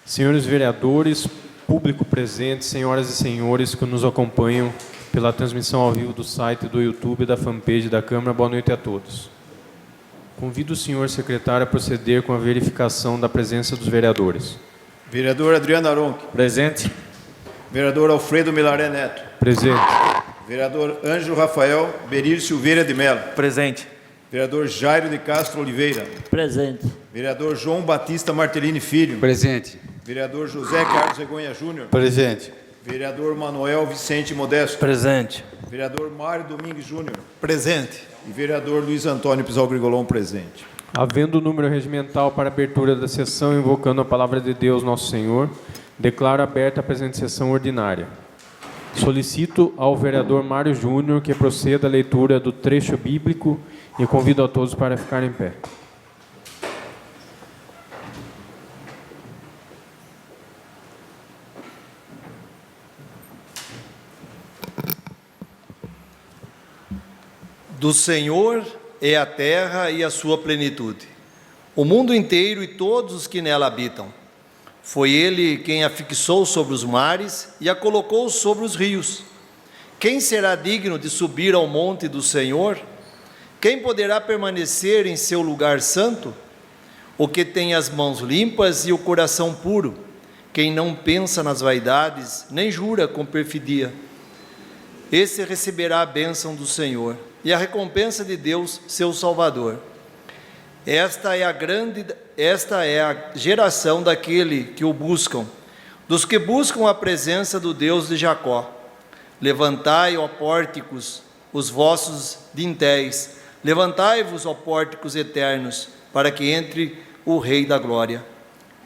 Senhores vereadores, público presente, senhoras e senhores que nos acompanham pela transmissão ao vivo do site, do YouTube e da fanpage da Câmara, boa noite a todos. Convido o senhor secretário a proceder com a verificação da presença dos vereadores. Vereador Adriano Aronchi. Presente. Vereador Alfredo Milaré Neto. Presente. Vereador Ângelo Rafael Berir Silveira de Mello. Presente. Vereador Jairo de Castro Oliveira. Presente. Vereador João Batista Martellini Filho. Presente. Vereador José Carlos Regonha Júnior. Presente. Vereador Manuel Vicente Modesto. Presente. Vereador Mário Domingues Júnior. Presente. E vereador Luiz Antônio Pizal Grigolon presente. Havendo o número regimental para a abertura da sessão, invocando a palavra de Deus, nosso Senhor, declaro aberta a presente sessão ordinária. Solicito ao vereador Mário Júnior que proceda à leitura do trecho bíblico e convido a todos para ficarem em pé. Do Senhor é a terra e a sua plenitude, o mundo inteiro e todos os que nela habitam. Foi Ele quem a fixou sobre os mares e a colocou sobre os rios. Quem será digno de subir ao monte do Senhor? Quem poderá permanecer em seu lugar santo? O que tem as mãos limpas e o coração puro, quem não pensa nas vaidades, nem jura com perfidia. Esse receberá a bênção do Senhor e a recompensa de Deus, seu Salvador. Esta é a geração daquele que o buscam, dos que buscam a presença do Deus de Jacó. Levantai, ó pórticos, os vossos dintéis, levantai-vos, ó pórticos eternos, para que entre o Rei da Glória.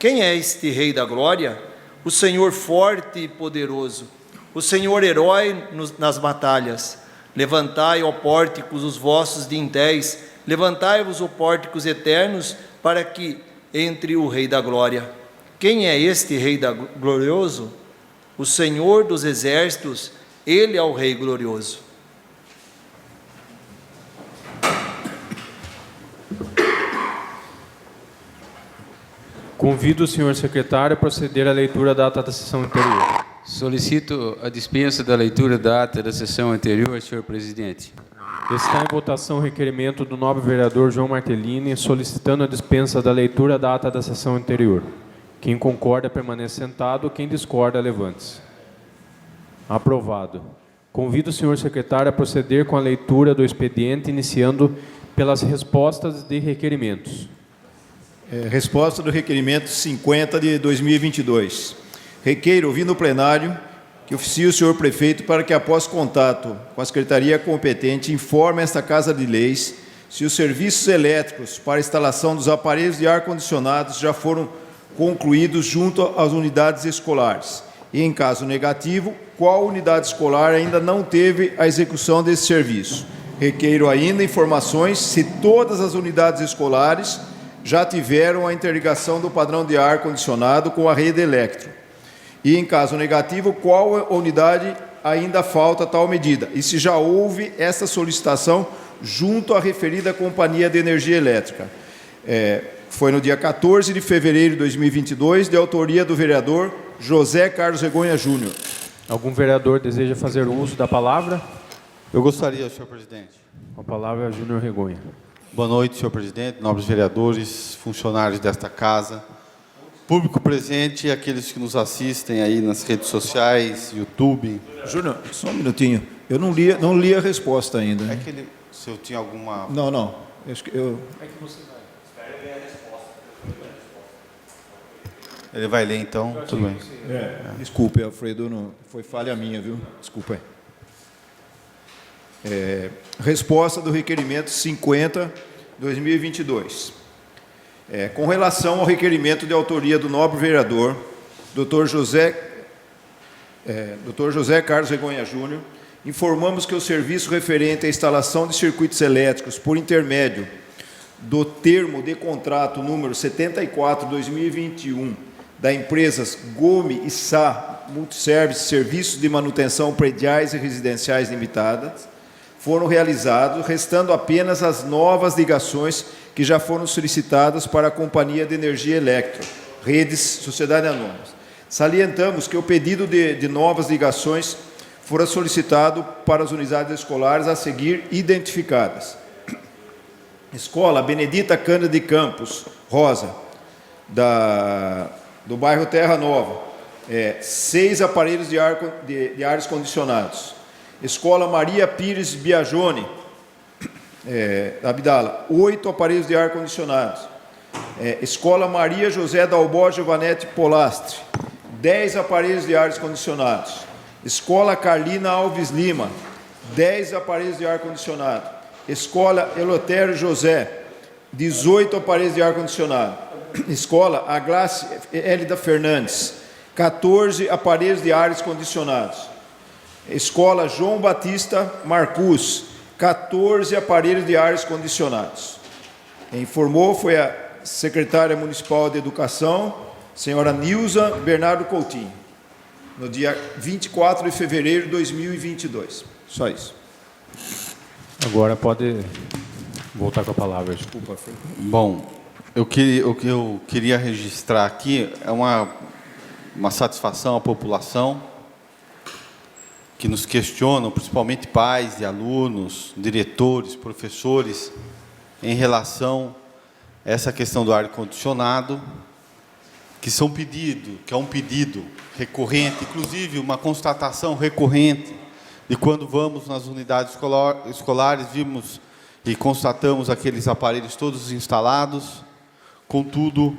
Quem é este Rei da Glória? O Senhor forte e poderoso, o Senhor herói nas batalhas. Levantai, ó pórticos, os vossos dintéis, levantai-vos, ó pórticos eternos, para que entre o Rei da Glória. Quem é este Rei glorioso? O Senhor dos exércitos, Ele é o Rei glorioso. Convido o senhor secretário a proceder à leitura da ata da sessão anterior. Solicito a dispensa da leitura da ata da sessão anterior, senhor presidente. Está em votação o requerimento do nobre vereador João Martellini, solicitando a dispensa da leitura da ata da sessão anterior. Quem concorda, permaneça sentado. Quem discorda, levante-se. Aprovado. Convido o senhor secretário a proceder com a leitura do expediente, iniciando pelas respostas de requerimentos. Resposta do requerimento 50 de 2022. Requeiro, ouvindo o plenário, que oficie o senhor prefeito para que, após contato com a secretaria competente, informe esta Casa de Leis se os serviços elétricos para instalação dos aparelhos de ar-condicionado já foram concluídos junto às unidades escolares. E, em caso negativo, qual unidade escolar ainda não teve a execução desse serviço. Requeiro ainda informações se todas as unidades escolares já tiveram a interligação do padrão de ar-condicionado com a rede elétrica. E, em caso negativo, qual unidade ainda falta tal medida? E se já houve essa solicitação junto à referida Companhia de Energia Elétrica. Foi no dia 14 de fevereiro de 2022, de autoria do vereador José Carlos Regonha Júnior. Algum vereador deseja fazer uso da palavra? Eu gostaria, senhor presidente. A palavra é Júnior Regonha. Boa noite, senhor presidente, nobres vereadores, funcionários desta casa, público presente e aqueles que nos assistem aí nas redes sociais, YouTube. Júnior, só um minutinho. Eu não li a resposta ainda. É que se eu tinha alguma... Não. Acho que eu... É que você vai. Espera ver a resposta. Ele vai ler, então, tudo bem. Desculpe, Alfredo, não, foi falha minha, viu? Desculpa aí. Resposta do requerimento 50, 2022. Com relação ao requerimento de autoria do nobre vereador, Dr. José Carlos Regonha Júnior, informamos que o serviço referente à instalação de circuitos elétricos por intermédio do termo de contrato número 74/2021 da empresa Gomes e Sá Multiservice Serviços de Manutenção Prediais e Residenciais Limitadas foram realizados, restando apenas as novas ligações que já foram solicitadas para a Companhia de Energia Elétrica, redes, sociedades anônimas. Salientamos que o pedido de novas ligações fora solicitado para as unidades escolares a seguir identificadas. Escola Benedita Cândido de Campos Rosa, do bairro Terra Nova, 6 aparelhos de ares condicionados. Escola Maria Pires Biagione, Abdala, 8 aparelhos de ar condicionados. Escola Maria José Dalbó Giovanetti Polastre, 10 aparelhos de ar condicionados. Escola Carlina Alves Lima, 10 aparelhos de ar condicionado. Escola Elotério José, 18 aparelhos de ar condicionado. Escola Aglace Hélida Fernandes, 14 aparelhos de ares condicionados. Escola João Batista Marcus, 14 aparelhos de ares condicionados. Informou foi a secretária municipal de Educação, senhora Nilza Bernardo Coutinho, no dia 24 de fevereiro de 2022. Só isso. Agora pode voltar com a palavra. Desculpa, Fê. Bom, o que eu queria registrar aqui é uma satisfação à população que nos questionam, principalmente pais e alunos, diretores, professores, em relação a essa questão do ar-condicionado, que é um pedido recorrente, inclusive uma constatação recorrente de quando vamos nas unidades escolares, vimos e constatamos aqueles aparelhos todos instalados, contudo,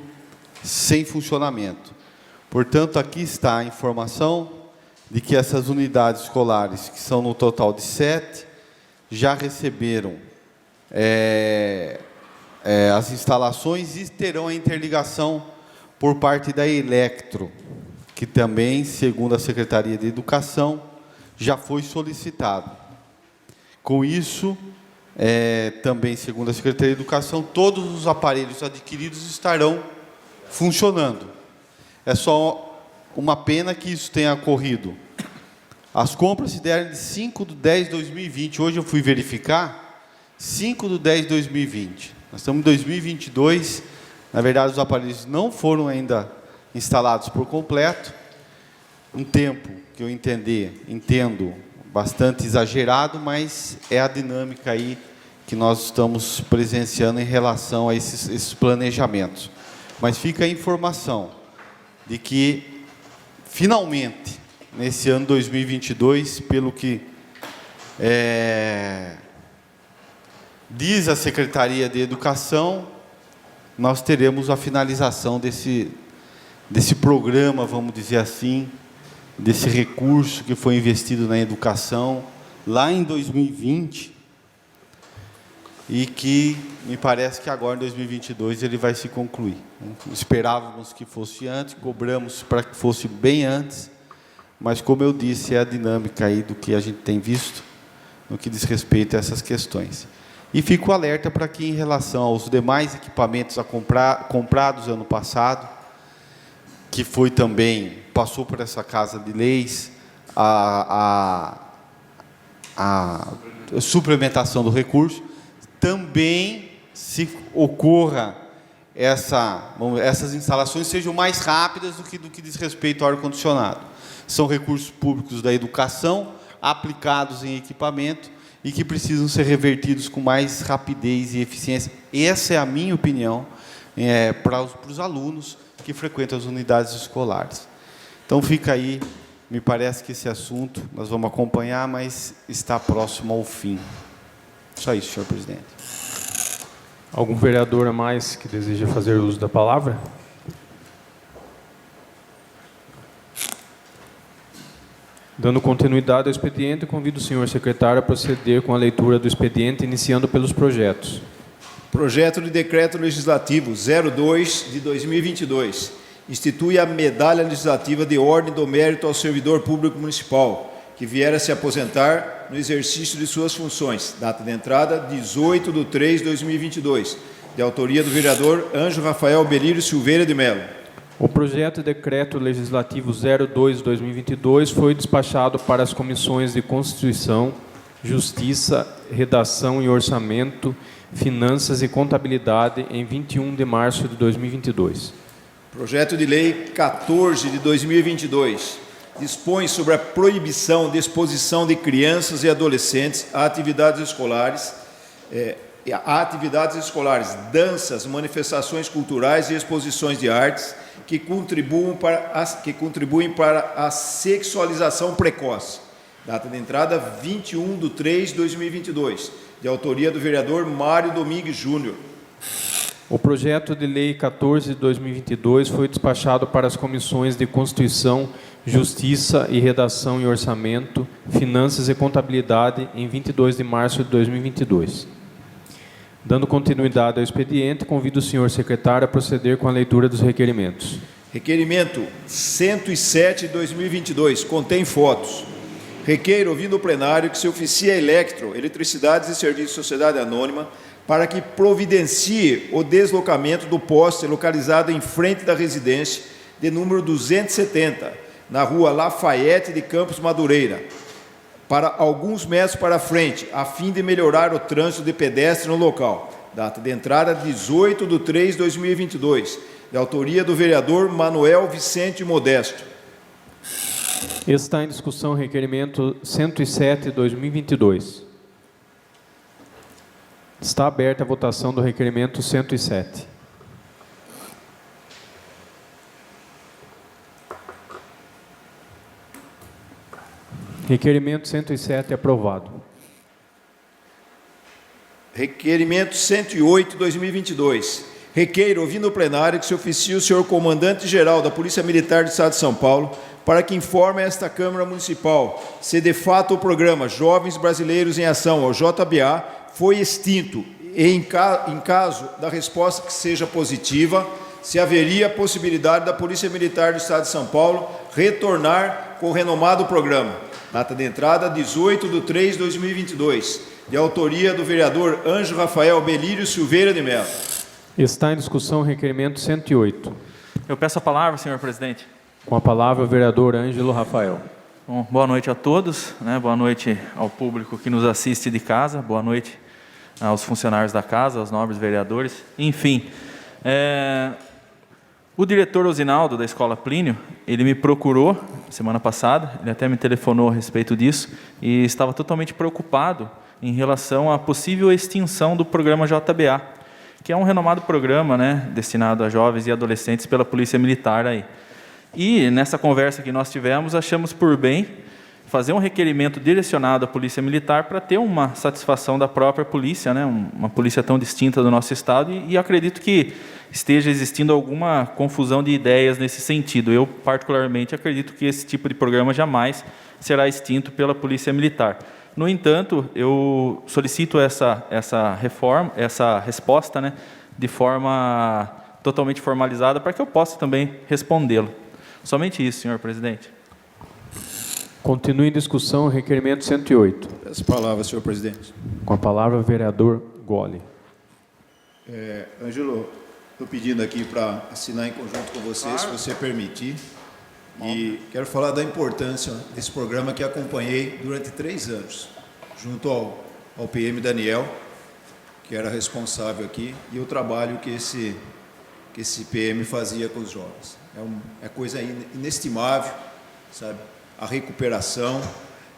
sem funcionamento. Portanto, aqui está a informação de que essas unidades escolares, que são no total de 7, já receberam as instalações e terão a interligação por parte da Electro, que também, segundo a Secretaria de Educação, já foi solicitado. Com isso, também, segundo a Secretaria de Educação, todos os aparelhos adquiridos estarão funcionando. É só uma pena que isso tenha ocorrido. As compras se deram de 5/10/2020. Hoje eu fui verificar, 5/10/2020. Nós estamos em 2022. Na verdade, os aparelhos não foram ainda instalados por completo. Um tempo que eu entendo bastante exagerado, mas é a dinâmica aí que nós estamos presenciando em relação a esses planejamentos. Mas fica a informação de que, finalmente, nesse ano 2022, pelo que diz a Secretaria de Educação, nós teremos a finalização desse programa, vamos dizer assim, desse recurso que foi investido na educação lá em 2020 e que me parece que agora, em 2022, ele vai se concluir. Esperávamos que fosse antes, cobramos para que fosse bem antes, mas, como eu disse, é a dinâmica aí do que a gente tem visto no que diz respeito a essas questões. E fico alerta para que, em relação aos demais equipamentos comprados ano passado, que foi também, passou por essa Casa de Leis, a suplementação do recurso, também se ocorra essas instalações sejam mais rápidas do que diz respeito ao ar-condicionado. São recursos públicos da educação, aplicados em equipamento, e que precisam ser revertidos com mais rapidez e eficiência. Essa é a minha opinião para os alunos que frequentam as unidades escolares. Então, fica aí, me parece que esse assunto nós vamos acompanhar, mas está próximo ao fim. Só isso, senhor presidente. Algum vereador a mais que deseja fazer uso da palavra? Dando continuidade ao expediente, convido o senhor secretário a proceder com a leitura do expediente, iniciando pelos projetos. Projeto de Decreto Legislativo 02 de 2022. Institui a Medalha Legislativa de Ordem do Mérito ao Servidor Público Municipal, que vier a se aposentar no exercício de suas funções. Data de entrada, 18/3/2022. De autoria do vereador Ângelo Rafael Belírio Silveira de Mello. O projeto de decreto legislativo 02/2022 foi despachado para as comissões de Constituição, Justiça, Redação e Orçamento, Finanças e Contabilidade em 21 de março de 2022. Projeto de Lei 14 de 2022 dispõe sobre a proibição de exposição de crianças e adolescentes a atividades escolares, danças, manifestações culturais e exposições de artes que contribuem para a sexualização precoce. Data de entrada 21/3/2022, de autoria do vereador Mário Domingues Júnior. O projeto de lei 14 de 2022 foi despachado para as comissões de Constituição, Justiça e Redação e Orçamento, Finanças e Contabilidade em 22 de março de 2022. Dando continuidade ao expediente, convido o senhor secretário a proceder com a leitura dos requerimentos. Requerimento 107 de 2022, contém fotos. Requeiro, ouvindo o plenário, que se oficie a Electro, Eletricidades e Serviços de Sociedade Anônima, para que providencie o deslocamento do poste localizado em frente da residência de número 270, na rua Lafayette de Campos Madureira, para alguns metros para frente, a fim de melhorar o trânsito de pedestre no local. Data de entrada 18/3/2022, de autoria do vereador Manuel Vicente Modesto. Está em discussão o requerimento 107 de 2022. Está aberta a votação do requerimento 107. Requerimento 107 aprovado. Requerimento 108, 2022. Requeiro, ouvindo o plenário, que se oficie o senhor comandante-geral da Polícia Militar do Estado de São Paulo para que informe a esta Câmara Municipal se de fato o programa Jovens Brasileiros em Ação, o JBA, foi extinto e, em caso da resposta que seja positiva, se haveria a possibilidade da Polícia Militar do Estado de São Paulo retornar com o renomado programa. Data de entrada 18/3/2022, de autoria do vereador Ângelo Rafael Belírio Silveira de Mello. Está em discussão o requerimento 108. Eu peço a palavra, senhor presidente. Com a palavra o vereador Ângelo Rafael. Bom, boa noite a todos, boa noite ao público que nos assiste de casa, boa noite aos funcionários da casa, aos nobres vereadores. Enfim, o diretor Osinaldo da Escola Plínio, ele me procurou semana passada, ele até me telefonou a respeito disso, e estava totalmente preocupado em relação à possível extinção do programa JBA, que é um renomado programa, destinado a jovens e adolescentes pela Polícia Militar aí. E nessa conversa que nós tivemos, achamos por bem fazer um requerimento direcionado à Polícia Militar para ter uma satisfação da própria polícia, uma polícia tão distinta do nosso estado, e acredito que esteja existindo alguma confusão de ideias nesse sentido. Eu, particularmente, acredito que esse tipo de programa jamais será extinto pela Polícia Militar. No entanto, eu solicito essa resposta, de forma totalmente formalizada, para que eu possa também respondê-lo. Somente isso, senhor presidente. Continue em discussão o requerimento 108. Peço a palavra, senhor presidente. Com a palavra o vereador Gole. Ângelo, estou pedindo aqui para assinar em conjunto com você, se você permitir. E quero falar da importância desse programa que acompanhei durante 3 anos, junto ao PM Daniel, que era responsável aqui, e o trabalho que esse PM fazia com os jovens. É coisa inestimável, sabe? A recuperação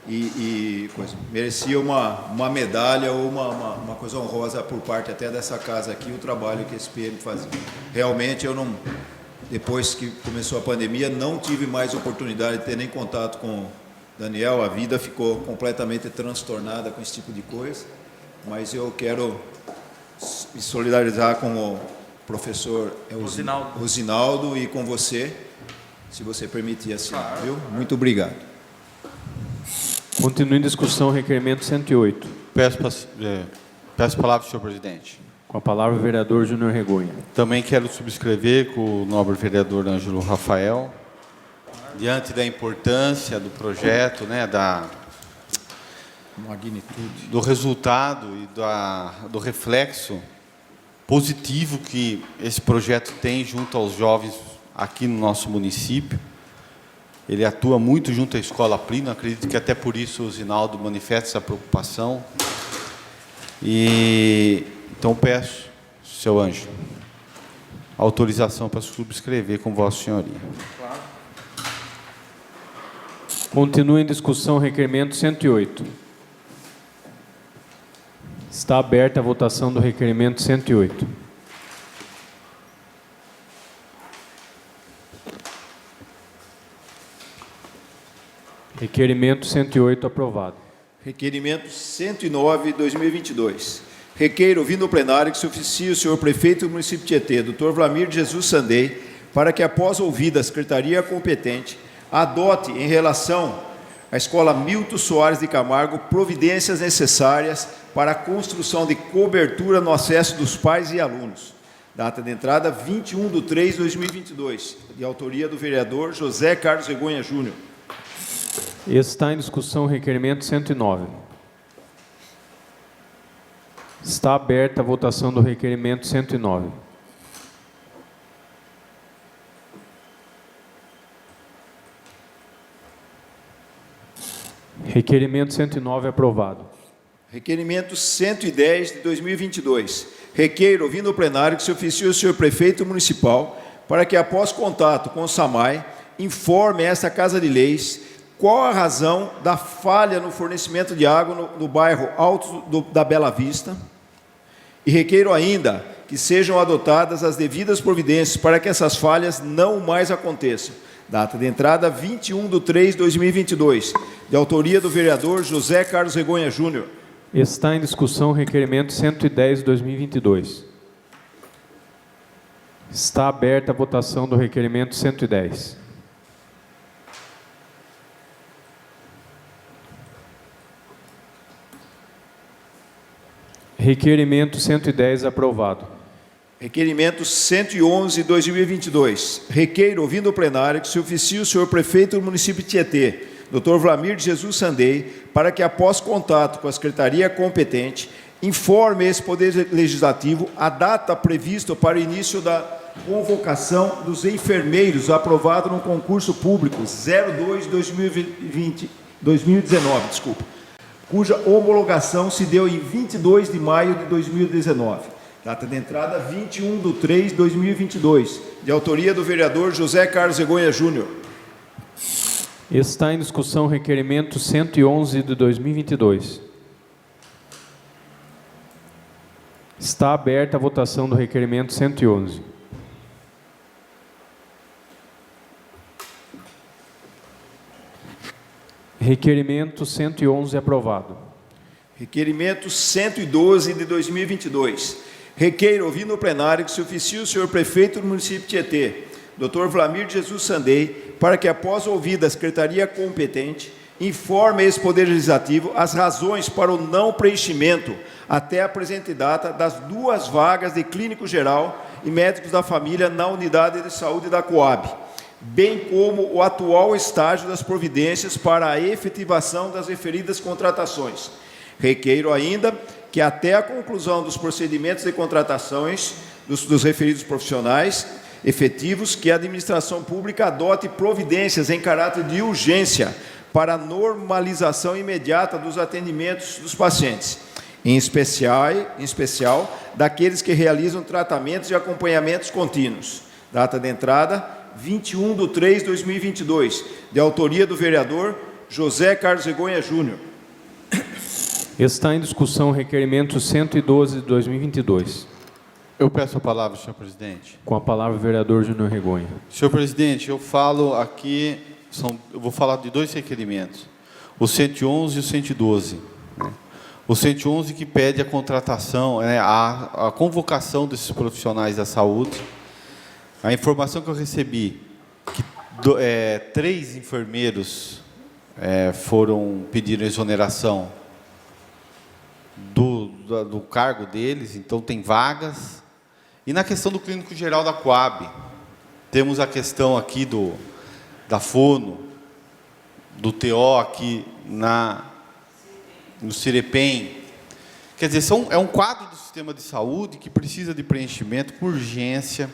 e coisa. Merecia uma medalha ou uma coisa honrosa por parte até dessa casa aqui, o trabalho que esse PM fazia. Realmente, eu não... Depois que começou a pandemia, não tive mais oportunidade de ter nem contato com o Daniel. A vida ficou completamente transtornada com esse tipo de coisa. Mas eu quero me solidarizar com o professor Osinaldo e com você, se você permitir assinar, viu? Muito obrigado. Continue em discussão o requerimento 108. Peço a palavra, senhor presidente. Com a palavra o vereador Júnior Regonha. Também quero subscrever com o nobre vereador Ângelo Rafael, diante da importância do projeto, da magnitude, do resultado e do reflexo positivo que esse projeto tem junto aos jovens aqui no nosso município. Ele atua muito junto à Escola Plínio, acredito que até por isso o Osinaldo manifesta essa preocupação. Então peço, seu Ângelo, autorização para subscrever com Vossa Senhoria. Continua em discussão o requerimento 108. Está aberta a votação do requerimento 108. Requerimento 108 aprovado. Requerimento 109, 2022. Requeiro, ouvindo o plenário, que se oficie o senhor prefeito do município de Tietê, Dr. Vlamir Jesus Sandei, para que, após ouvida a secretaria competente, adote, em relação à Escola Milton Soares de Camargo, providências necessárias para a construção de cobertura no acesso dos pais e alunos. Data de entrada, 21/3/2022, de autoria do vereador José Carlos Regonha Júnior. Está em discussão o requerimento 109. Está aberta a votação do requerimento 109. Requerimento 109 aprovado. Requerimento 110 de 2022. Requeiro, ouvindo o plenário, que se oficie o senhor prefeito municipal para que, após contato com o SAMAI, informe esta Casa de Leis qual a razão da falha no fornecimento de água no bairro Alto da Bela Vista. E requeiro ainda que sejam adotadas as devidas providências para que essas falhas não mais aconteçam. Data de entrada, 21/3/2022, de autoria do vereador José Carlos Regonha Júnior. Está em discussão o requerimento 110/2022. Está aberta a votação do requerimento 110. Requerimento 110 aprovado. Requerimento 111, 2022. Requeiro, ouvindo o plenário, que se oficie o senhor prefeito do município de Tietê, Dr. Vlamir Jesus Sandei, para que, após contato com a secretaria competente, informe esse Poder Legislativo a data prevista para o início da convocação dos enfermeiros aprovado no concurso público 02/2019, cuja homologação se deu em 22 de maio de 2019. Data de entrada, 21/3/2022, de autoria do vereador José Carlos Regonha Júnior. Está em discussão o requerimento 111 de 2022. Está aberta a votação do requerimento 111. Requerimento 111 aprovado. Requerimento 112 de 2022. Requeiro, ouvindo o plenário, que se oficie o senhor prefeito do município de Tietê, Dr. Vlamir Jesus Sandei, para que, após ouvida a secretaria competente, informe esse Poder Legislativo as razões para o não preenchimento, até a presente data, das 2 vagas de clínico geral e médicos da família na unidade de saúde da Coab, bem como o atual estágio das providências para a efetivação das referidas contratações. Requeiro ainda que, até a conclusão dos procedimentos de contratações dos referidos profissionais efetivos, que a administração pública adote providências em caráter de urgência para a normalização imediata dos atendimentos dos pacientes, em especial daqueles que realizam tratamentos e acompanhamentos contínuos. Data de entrada, 21/3/2022, de autoria do vereador José Carlos Regonha Júnior. Está em discussão o requerimento 112 de 2022. Eu peço a palavra, senhor presidente. Com a palavra o vereador Júnior Regonha. Senhor presidente, eu falo aqui, eu vou falar de 2 requerimentos, o 111 e o 112. O 111 que pede a contratação, a convocação desses profissionais da saúde. A informação que eu recebi, que 3 enfermeiros pediram exoneração do cargo deles, então tem vagas. E na questão do clínico geral da Coab, temos a questão aqui da Fono, do TO aqui no Cirepem. Quer dizer, é um quadro do sistema de saúde que precisa de preenchimento com urgência.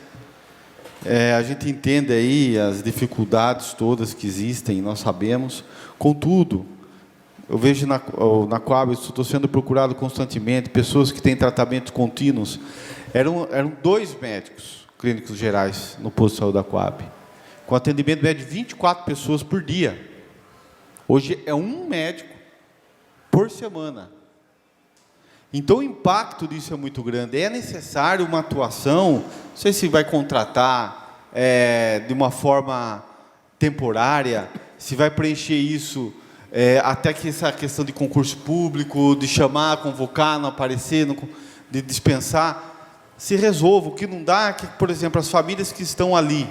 A gente entende aí as dificuldades todas que existem, nós sabemos. Contudo, eu vejo na Coab, estou sendo procurado constantemente, pessoas que têm tratamentos contínuos. Eram 2 médicos clínicos gerais no posto de saúde da Coab, com atendimento médio de 24 pessoas por dia. Hoje é um médico por semana. Então, o impacto disso é muito grande. É necessário uma atuação, não sei se vai contratar de uma forma temporária, se vai preencher isso até que essa questão de concurso público, de chamar, convocar, não aparecer, de dispensar, se resolva. O que não dá é que, por exemplo, as famílias que estão ali,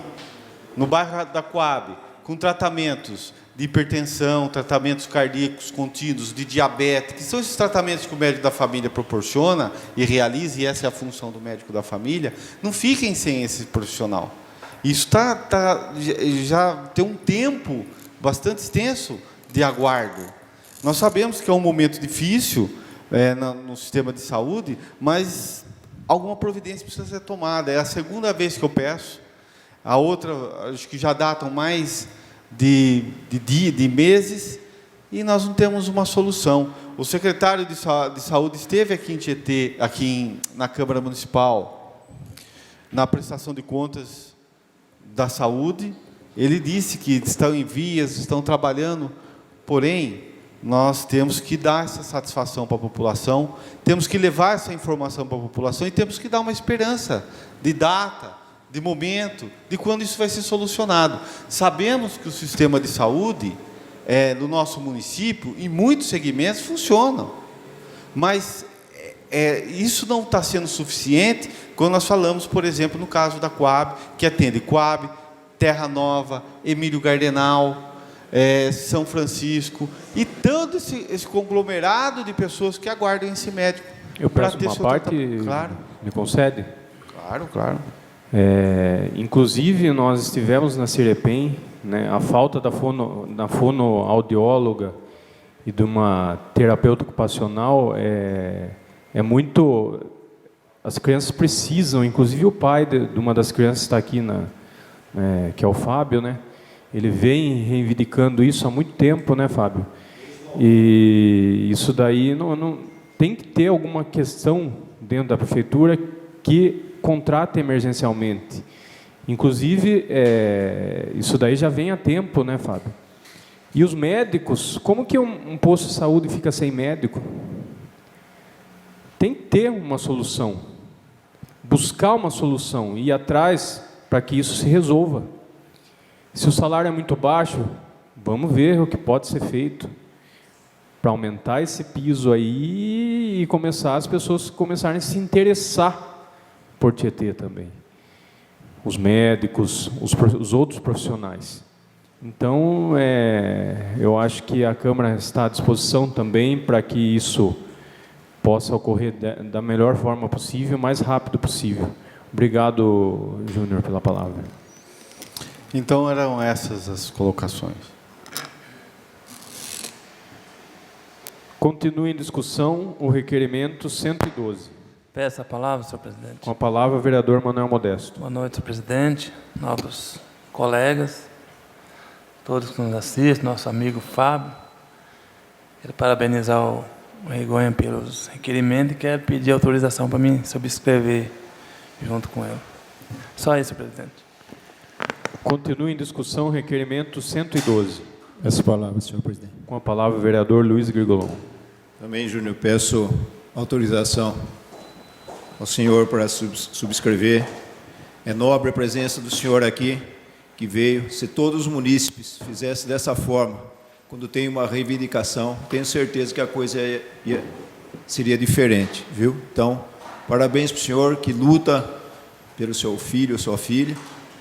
no bairro da Coab, com tratamentos de hipertensão, tratamentos cardíacos contínuos, de diabetes, que são esses tratamentos que o médico da família proporciona e realiza, e essa é a função do médico da família, não fiquem sem esse profissional. Isso já tem um tempo bastante extenso de aguardo. Nós sabemos que é um momento difícil no sistema de saúde, mas alguma providência precisa ser tomada. É a segunda vez que eu peço. A outra, acho que já datam mais de meses, e nós não temos uma solução. O secretário de Saúde esteve aqui em Tietê, na Câmara Municipal, na prestação de contas da saúde. Ele disse que estão em vias, estão trabalhando, porém, nós temos que dar essa satisfação para a população, temos que levar essa informação para a população e temos que dar uma esperança de data, de momento, de quando isso vai ser solucionado. Sabemos que o sistema de saúde no nosso município, em muitos segmentos, funciona, mas isso não está sendo suficiente quando nós falamos, por exemplo, no caso da Coab, que atende Coab, Terra Nova, Emílio Gardenal, São Francisco, e todo esse conglomerado de pessoas que aguardam esse médico. Eu peço uma parte, claro. Me concede? Claro. Inclusive, nós estivemos na Cirepem, né, a falta da fonoaudióloga e de uma terapeuta ocupacional é muito... As crianças precisam, inclusive o pai de uma das crianças está aqui, que é o Fábio, né? Ele vem reivindicando isso há muito tempo, né, Fábio? E isso daí não tem que ter alguma questão dentro da prefeitura que contrata emergencialmente. Inclusive, isso daí já vem há tempo, né, Fábio? E os médicos, como que um posto de saúde fica sem médico? Tem que ter uma solução, buscar uma solução, ir atrás para que isso se resolva. Se o salário é muito baixo, vamos ver o que pode ser feito para aumentar esse piso aí e começar as pessoas começarem a se interessar por Tietê também, os médicos, os outros profissionais. Então, eu acho que a Câmara está à disposição também para que isso possa ocorrer da melhor forma possível, o mais rápido possível. Obrigado, Júnior, pela palavra. Então, eram essas as colocações. Continua em discussão o requerimento 112. Peço a palavra, senhor presidente. Com a palavra, o vereador Manuel Modesto. Boa noite, senhor presidente, novos colegas, todos que nos assistem, nosso amigo Fábio. Quero parabenizar o Rigonha pelos requerimentos e quero pedir autorização para mim subscrever junto com ele. Só isso, senhor presidente. Continua em discussão o requerimento 112. Peço a palavra, senhor presidente. Com a palavra, o vereador Luiz Grigolon. Também, Júnior, peço autorização ao senhor para subscrever. É nobre a presença do senhor aqui, que veio. Se todos os munícipes fizessem dessa forma, quando tem uma reivindicação, tenho certeza que a coisa seria diferente, viu? Então, parabéns para o senhor que luta pelo seu filho ou sua filha,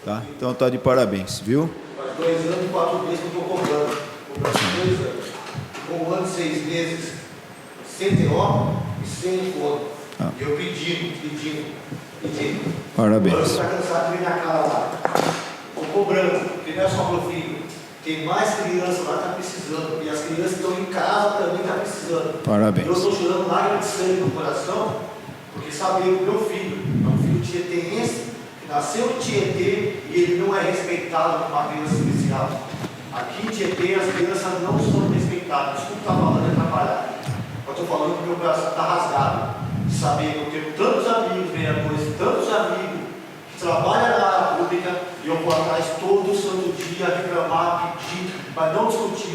tá? Então, está de parabéns, viu? Faz 2 anos e 4 meses que eu estou cobrando. Cobrando 2 anos. Com 1 ano e 6 meses, sem ter obra e sem fono. Eu pedindo. Parabéns. Você está cansado de ver minha cara lá. Estou cobrando, porque não é só meu filho. Tem mais crianças lá que estão precisando. E as crianças que estão em casa também estão precisando. Parabéns. Eu estou chorando lágrimas de sangue no coração, porque sabia que o meu filho é um filho tietêense, que nasceu em Tietê e ele não é respeitado como uma criança especial. Aqui em Tietê as crianças não são respeitadas. Desculpa estar falando e atrapalhar. Eu estou falando que meu coração está rasgado. Saber que eu tenho tantos amigos vereadores, tantos amigos que trabalham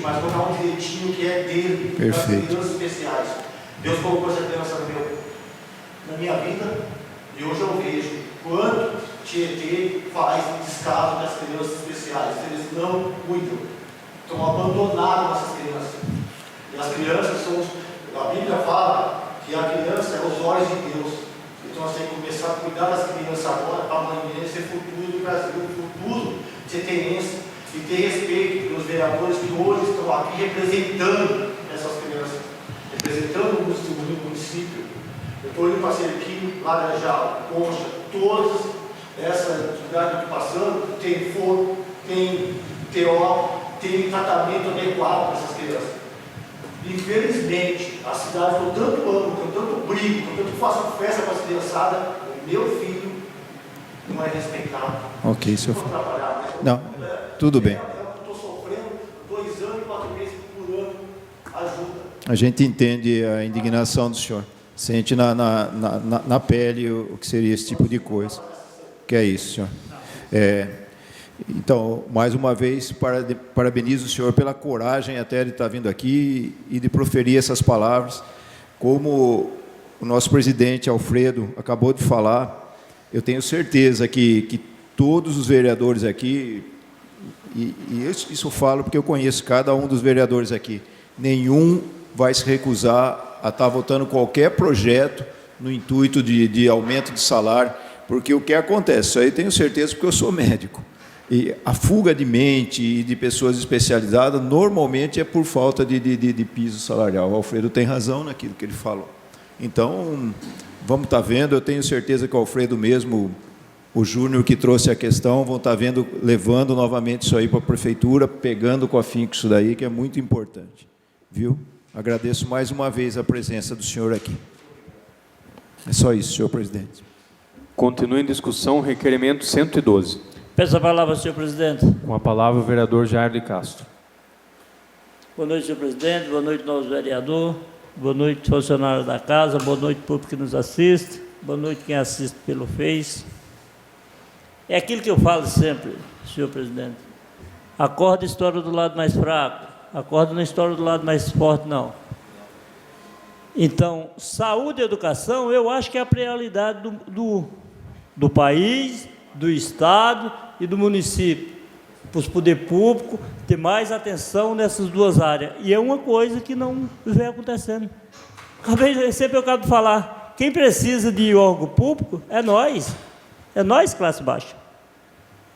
mas vou dar um jeitinho que é dele, Perfeito. das crianças especiais. Deus colocou essa criança na minha vida e hoje eu vejo quanto Tietê faz em descaso das crianças especiais. Eles não cuidam, estão abandonados essas crianças. E as crianças são, a Bíblia fala que a criança é os olhos de Deus. Então nós temos que começar a cuidar das crianças agora para amanhã ser futuro do Brasil, futuro tietenense, e ter respeito pelos vereadores que hoje estão aqui representando essas crianças, representando o município. Eu estou indo para Cerquinho, Laranjal, Concha, todas essas cidades que estou passando, tem forno, tem TO, tem tratamento adequado para essas crianças. Infelizmente, a cidade com tanto amo, com tanto brigo, com tanto faço festa para as criançadas, o meu filho não é respeitado. Ok, senhor. Vou trabalhar, né? Não, tudo bem. Eu estou sofrendo 2 anos e 4 meses por ano, ajuda. A gente entende a indignação do senhor. Sente na pele o que seria esse tipo de coisa. Que é isso, senhor. Então, mais uma vez, parabenizo o senhor pela coragem até de estar vindo aqui e de proferir essas palavras. Como o nosso presidente Alfredo acabou de falar, eu tenho certeza que todos os vereadores aqui, e isso eu falo porque eu conheço cada um dos vereadores aqui, nenhum vai se recusar a estar votando qualquer projeto no intuito de aumento de salário, porque o que acontece, isso aí eu tenho certeza porque eu sou médico. E a fuga de mente e de pessoas especializadas, normalmente é por falta de piso salarial. O Alfredo tem razão naquilo que ele falou. Então, vamos estar vendo, eu tenho certeza que o Alfredo mesmo, o Júnior que trouxe a questão, vão estar vendo, levando novamente isso aí para a prefeitura, pegando com afinco isso daí, que é muito importante. Viu? Agradeço mais uma vez a presença do senhor aqui. É só isso, senhor presidente. Continua em discussão o requerimento 112. Peço a palavra, senhor presidente. Com a palavra o vereador Jair de Castro. Boa noite, senhor presidente. Boa noite, nosso vereador. Boa noite, funcionários da casa. Boa noite, público que nos assiste. Boa noite, quem assiste pelo Face. É aquilo que eu falo sempre, senhor presidente. Acorda a história do lado mais fraco. Acorda na história do lado mais forte, não. Então, saúde e educação, eu acho que é a prioridade do país, do Estado e do município, para os poderes públicos ter mais atenção nessas duas áreas. E é uma coisa que não vem acontecendo. Sempre eu acabo de falar, quem precisa de órgão público é nós, classe baixa.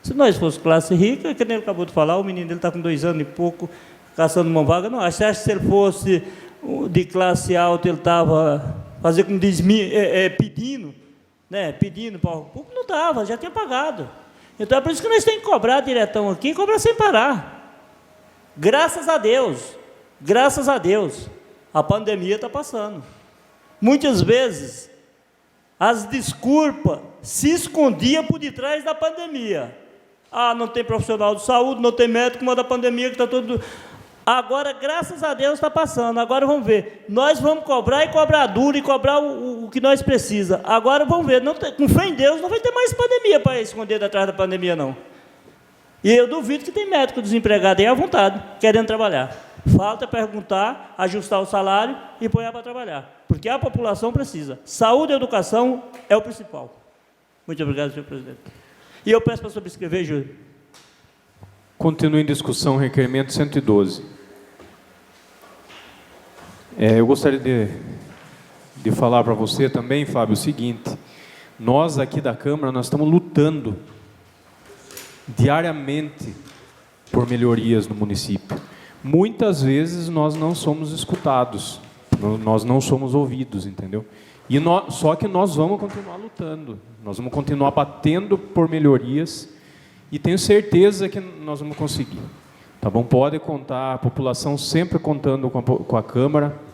Se nós fosse classe rica, que nem ele acabou de falar, o menino dele está com 2 anos e pouco, caçando uma vaga, não. Você acha que se ele fosse de classe alta, ele estava fazendo como diz, pedindo, né, pedindo para o público, não estava, já tinha pagado. Então é por isso que nós temos que cobrar diretão aqui, cobrar sem parar. Graças a Deus, a pandemia está passando. Muitas vezes, as desculpas se escondiam por detrás da pandemia. Ah, não tem profissional de saúde, não tem médico, mas da pandemia que está todo... Agora, graças a Deus, está passando. Agora vamos ver. Nós vamos cobrar e cobrar duro e cobrar o que nós precisamos. Agora vamos ver. Com fé em Deus, não vai ter mais pandemia para esconder atrás da pandemia, não. E eu duvido que tem médico desempregado aí à vontade, querendo trabalhar. Falta perguntar, ajustar o salário e pôr para trabalhar. Porque a população precisa. Saúde e educação é o principal. Muito obrigado, senhor presidente. E eu peço para subscrever, Júlio. Continua em discussão o requerimento 112. Eu gostaria de falar para você também, Fábio, o seguinte: nós aqui da Câmara, nós estamos lutando diariamente por melhorias no município. Muitas vezes nós não somos escutados, nós não somos ouvidos, entendeu? Só que nós vamos continuar lutando, nós vamos continuar batendo por melhorias e tenho certeza que nós vamos conseguir. Tá bom? Pode contar, a população sempre contando com a Câmara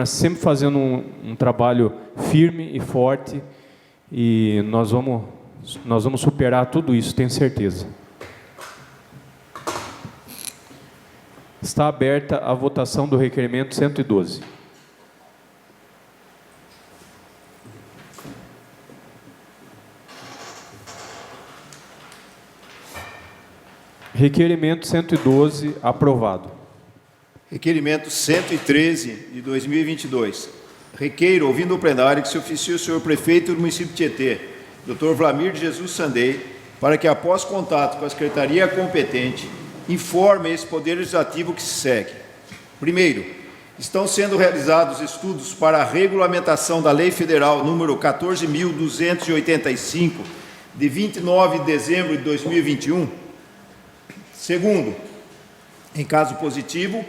sempre fazendo um trabalho firme e forte, e nós vamos superar tudo isso, tenho certeza. Está aberta a votação do requerimento 112. Requerimento 112, aprovado. Requerimento 113 de 2022. Requeiro, ouvindo o plenário, que se oficie o senhor prefeito do município de Tietê, Dr. Vlamir de Jesus Sandei, para que, após contato com a secretaria competente, informe esse Poder Legislativo que se segue. Primeiro, estão sendo realizados estudos para a regulamentação da Lei Federal número 14.285, de 29 de dezembro de 2021. Segundo, em caso positivo,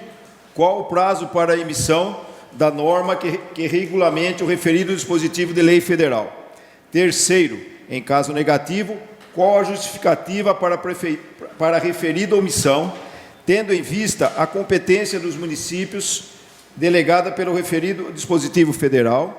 qual o prazo para a emissão da norma que regulamente o referido dispositivo de lei federal? Terceiro, em caso negativo, qual a justificativa para a referida omissão, tendo em vista a competência dos municípios delegada pelo referido dispositivo federal,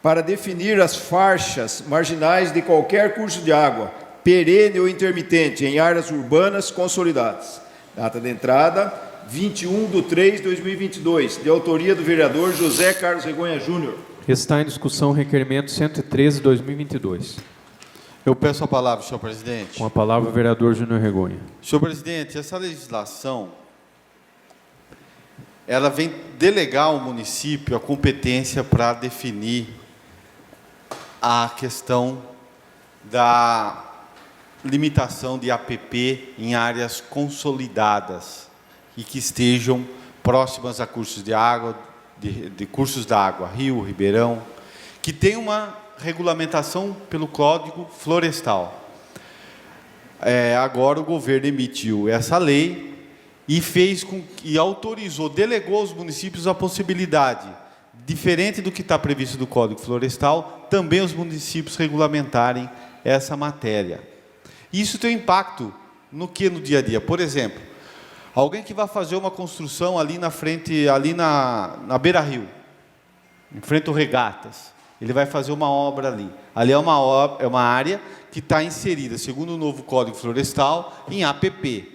para definir as faixas marginais de qualquer curso de água, perene ou intermitente, em áreas urbanas consolidadas. Data de entrada, 21/3/2022, de autoria do vereador José Carlos Regonha Júnior. Está em discussão o requerimento 113/2022. Eu peço a palavra, senhor presidente. Com a palavra o vereador Júnior Regonha. Senhor presidente, essa legislação, ela vem delegar ao município a competência para definir a questão da limitação de APP em áreas consolidadas e que estejam próximas a cursos de água, de cursos d'água, rio, ribeirão, que tem uma regulamentação pelo Código Florestal. Agora o governo emitiu essa lei e autorizou, delegou aos municípios a possibilidade, diferente do que está previsto do Código Florestal, também os municípios regulamentarem essa matéria. Isso tem impacto no dia a dia. Por exemplo, alguém que vai fazer uma construção ali na frente, ali na beira-rio, em frente ao Regatas, ele vai fazer uma obra ali. Ali é uma área que está inserida, segundo o novo Código Florestal, em APP.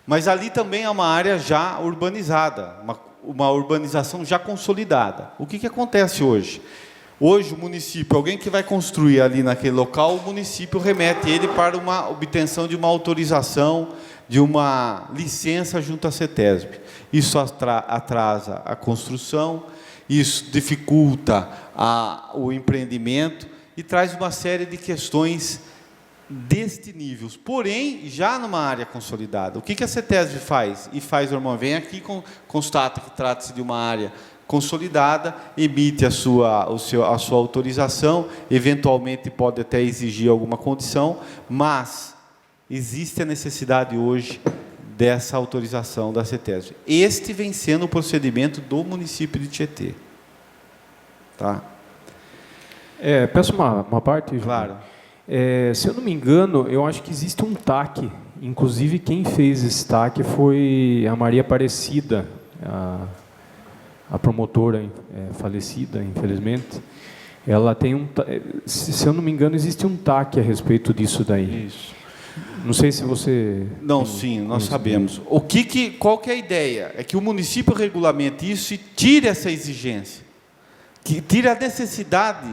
Mas ali também é uma área já urbanizada, uma urbanização já consolidada. O que acontece hoje? Hoje o município, alguém que vai construir ali naquele local, o município remete ele para uma obtenção de uma autorização, de uma licença junto à CETESB. Isso atrasa a construção, isso dificulta o empreendimento e traz uma série de questões deste nível. Porém, já numa área consolidada, o que a CETESB faz? E faz normalmente, vem aqui, constata que trata-se de uma área consolidada, emite a sua autorização, eventualmente pode até exigir alguma condição, mas existe a necessidade hoje dessa autorização da CETESB. Este vem sendo o procedimento do município de Tietê. Tá? Peço uma parte, claro. Se eu não me engano, eu acho que existe um TAC. Inclusive, quem fez esse TAC foi a Maria Aparecida, a promotora falecida, infelizmente. Ela tem se eu não me engano, existe um TAC a respeito disso daí. Isso. Não sei se você... Não, sim, nós sabemos. Qual que é a ideia? É que o município regulamente isso e tire essa exigência. Que tire a necessidade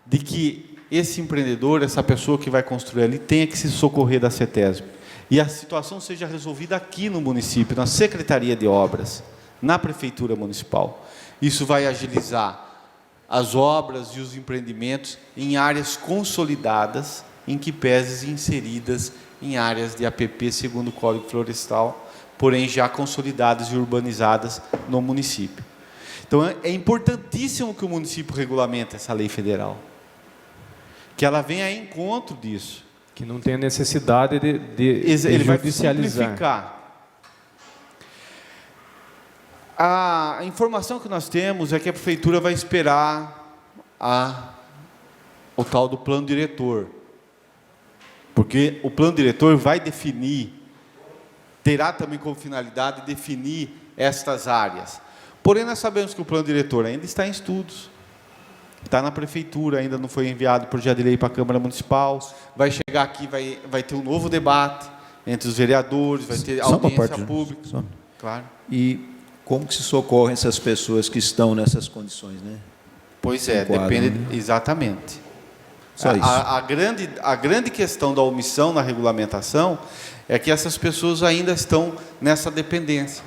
de que esse empreendedor, essa pessoa que vai construir ali, tenha que se socorrer da CETESB. E a situação seja resolvida aqui no município, na Secretaria de Obras, na Prefeitura Municipal. Isso vai agilizar as obras e os empreendimentos em áreas consolidadas, em que peses inseridas em áreas de APP segundo o Código Florestal, porém já consolidadas e urbanizadas no município. Então, é importantíssimo que o município regulamente essa lei federal, que ela venha a encontro disso. Que não tenha necessidade de ele judicializar. Vai simplificar. A informação que nós temos é que a prefeitura vai esperar o tal do plano diretor. Porque o plano diretor vai definir, terá também como finalidade definir estas áreas. Porém, nós sabemos que o plano diretor ainda está em estudos, está na prefeitura, ainda não foi enviado o projeto de lei para a Câmara Municipal, vai chegar aqui, vai ter um novo debate entre os vereadores, vai ter audiência pública. Claro. E como que se socorrem essas pessoas que estão nessas condições, né? Pois é, depende, né? Exatamente. Só isso. A grande questão da omissão na regulamentação é que essas pessoas ainda estão nessa dependência.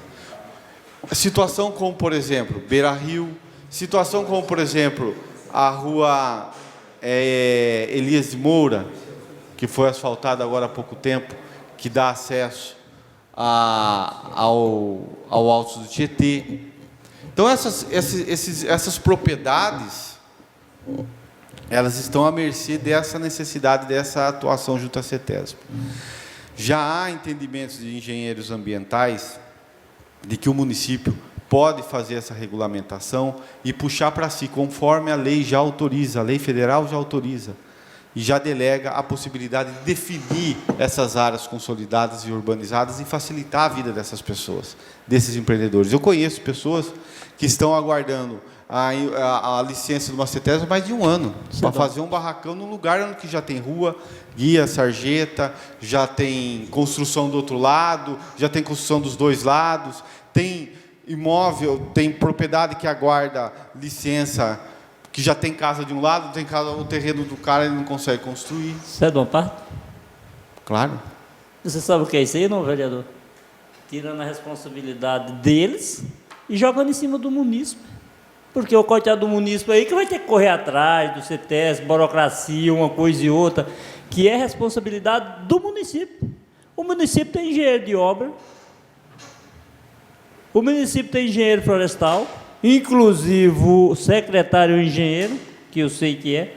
Situação como, por exemplo, Beira Rio, situação como, por exemplo, a rua Elias de Moura, que foi asfaltada agora há pouco tempo, que dá acesso ao Alto do Tietê. Então, essas propriedades, elas estão à mercê dessa necessidade, dessa atuação junto à CETESB. Já há entendimentos de engenheiros ambientais de que o município pode fazer essa regulamentação e puxar para si, conforme a lei já autoriza, a lei federal já autoriza, e já delega a possibilidade de definir essas áreas consolidadas e urbanizadas e facilitar a vida dessas pessoas, desses empreendedores. Eu conheço pessoas que estão aguardando a licença de uma CETESB há mais de um ano, para fazer um barracão num lugar que já tem rua, guia, sarjeta, já tem construção do outro lado, já tem construção dos dois lados, tem imóvel, tem propriedade que aguarda licença, que já tem casa de um lado, tem casa, o terreno do cara ele não consegue construir. Você é de uma parte? Claro. Você sabe o que é isso aí, não, vereador? Tirando a responsabilidade deles e jogando em cima do munícipe. Porque o coitado do munícipe aí que vai ter que correr atrás do CETESB, burocracia, uma coisa e outra, que é responsabilidade do município. O município tem engenheiro de obra, o município tem engenheiro florestal, inclusive o secretário engenheiro, que eu sei que é.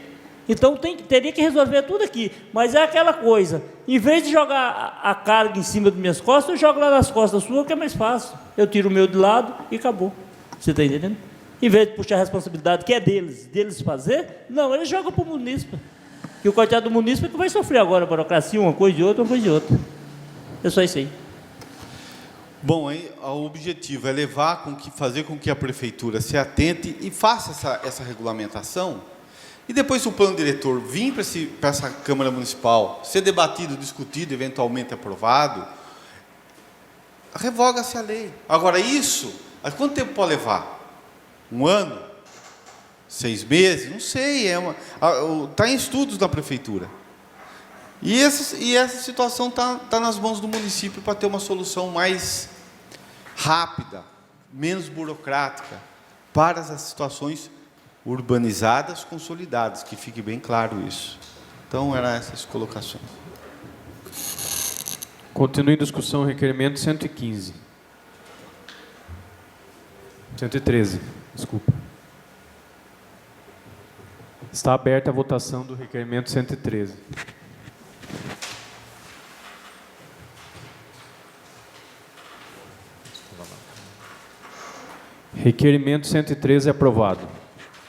Então teria que resolver tudo aqui. Mas é aquela coisa, em vez de jogar a carga em cima das minhas costas, eu jogo lá nas costas suas, que é mais fácil. Eu tiro o meu de lado e acabou. Você está entendendo? Em vez de puxar a responsabilidade que é deles fazer, não, eles jogam para o munícipe. E o coitado do munícipe é que vai sofrer agora a burocracia, uma coisa de outra, uma coisa de outra. É só isso aí. Bom, aí, o objetivo é fazer com que a prefeitura se atente e faça essa regulamentação. E depois, se o plano diretor vir para essa Câmara Municipal, ser debatido, discutido, eventualmente aprovado, revoga-se a lei. Agora, isso, quanto tempo pode levar? 1 ano? 6 meses? Não sei. Está em estudos da prefeitura. E essa situação está nas mãos do município para ter uma solução mais rápida, menos burocrática, para as situações urbanizadas, consolidadas, que fique bem claro isso. Então, eram essas colocações. Continue em discussão, requerimento 115. 113, desculpa. Está aberta a votação do requerimento 113. Requerimento 113 aprovado.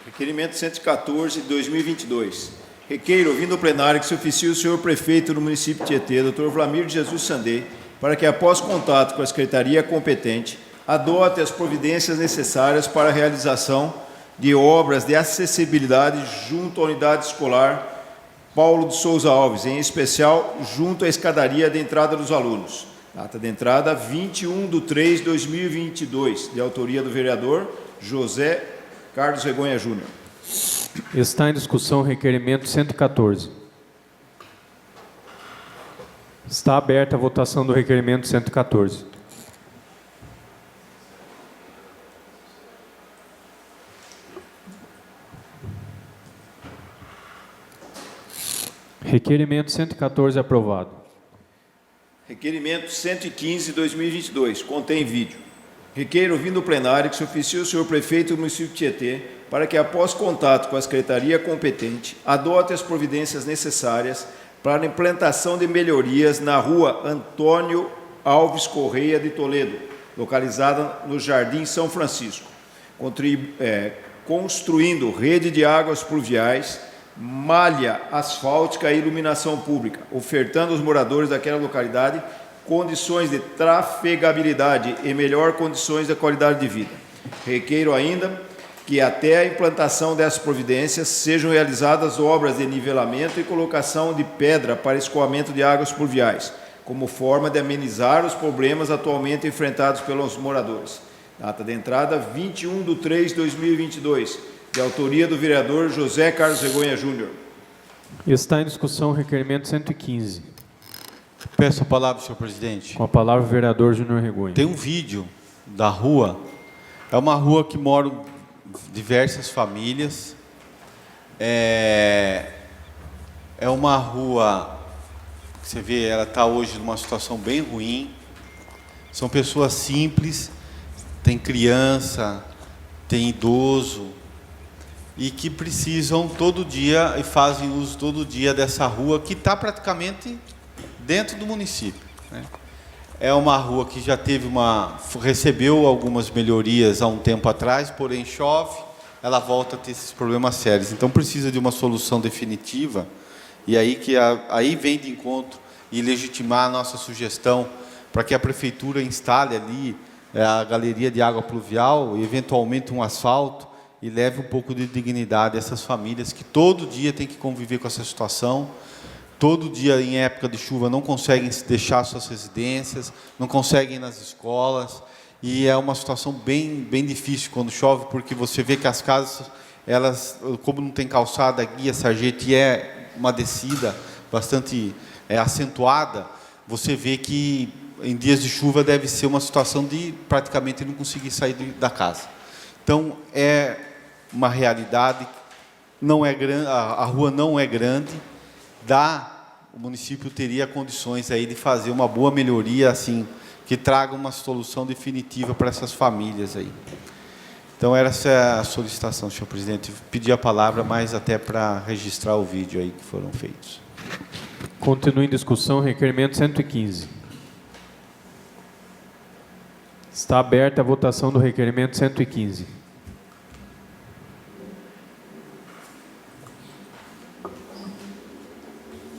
Requerimento 114 de 2022. Requeiro, ouvindo o plenário, que se oficie o senhor prefeito do município de Tietê, Dr. Vlamir de Jesus Sandê, para que, após contato com a secretaria competente, adote as providências necessárias para a realização de obras de acessibilidade junto à unidade escolar Paulo de Souza Alves, em especial junto à escadaria de entrada dos alunos. Data de entrada 21/3/2022, de autoria do vereador José Carlos Regonha Júnior. Está em discussão o requerimento 114. Está aberta a votação do requerimento 114. Requerimento 114 aprovado. Requerimento 115 de 2022, contém vídeo. Requeiro, ouvindo o plenário, que se oficie o senhor prefeito do município de Tietê, para que, após contato com a secretaria competente, adote as providências necessárias para a implantação de melhorias na rua Antônio Alves Correia de Toledo, localizada no Jardim São Francisco, construindo rede de águas pluviais, malha asfáltica e iluminação pública, ofertando aos moradores daquela localidade condições de trafegabilidade e melhor condições de qualidade de vida. Requeiro ainda que até a implantação dessas providências sejam realizadas obras de nivelamento e colocação de pedra para escoamento de águas pluviais, como forma de amenizar os problemas atualmente enfrentados pelos moradores. Data de entrada 21/3/2022, de autoria do vereador José Carlos Regonha Júnior. Está em discussão o requerimento 115. Peço a palavra, senhor presidente. Com a palavra o vereador Júnior Regonha. Tem um vídeo da rua, é uma rua que moram diversas famílias. É uma rua que você vê, ela está hoje numa situação bem ruim. São pessoas simples, tem criança, tem idoso, e que precisam todo dia e fazem uso todo dia dessa rua que está praticamente dentro do município, né? É uma rua que já recebeu algumas melhorias há um tempo atrás, porém chove, ela volta a ter esses problemas sérios. Então precisa de uma solução definitiva, e aí vem de encontro e legitimar a nossa sugestão para que a prefeitura instale ali a galeria de água pluvial e eventualmente um asfalto, e leve um pouco de dignidade a essas famílias que todo dia têm que conviver com essa situação. Todo dia, em época de chuva, não conseguem deixar suas residências, não conseguem ir nas escolas, e é uma situação bem difícil quando chove, porque você vê que as casas, elas, como não tem calçada, guia, sarjeta, e é uma descida bastante acentuada, você vê que em dias de chuva deve ser uma situação de praticamente não conseguir sair da casa. Então, é uma realidade, não é grande, a rua não é grande, o município teria condições aí de fazer uma boa melhoria, assim, que traga uma solução definitiva para essas famílias aí. Então, essa é a solicitação, senhor presidente. Pedi a palavra, mas até para registrar o vídeo aí que foram feitos. Continua em discussão, requerimento 115. Está aberta a votação do requerimento 115.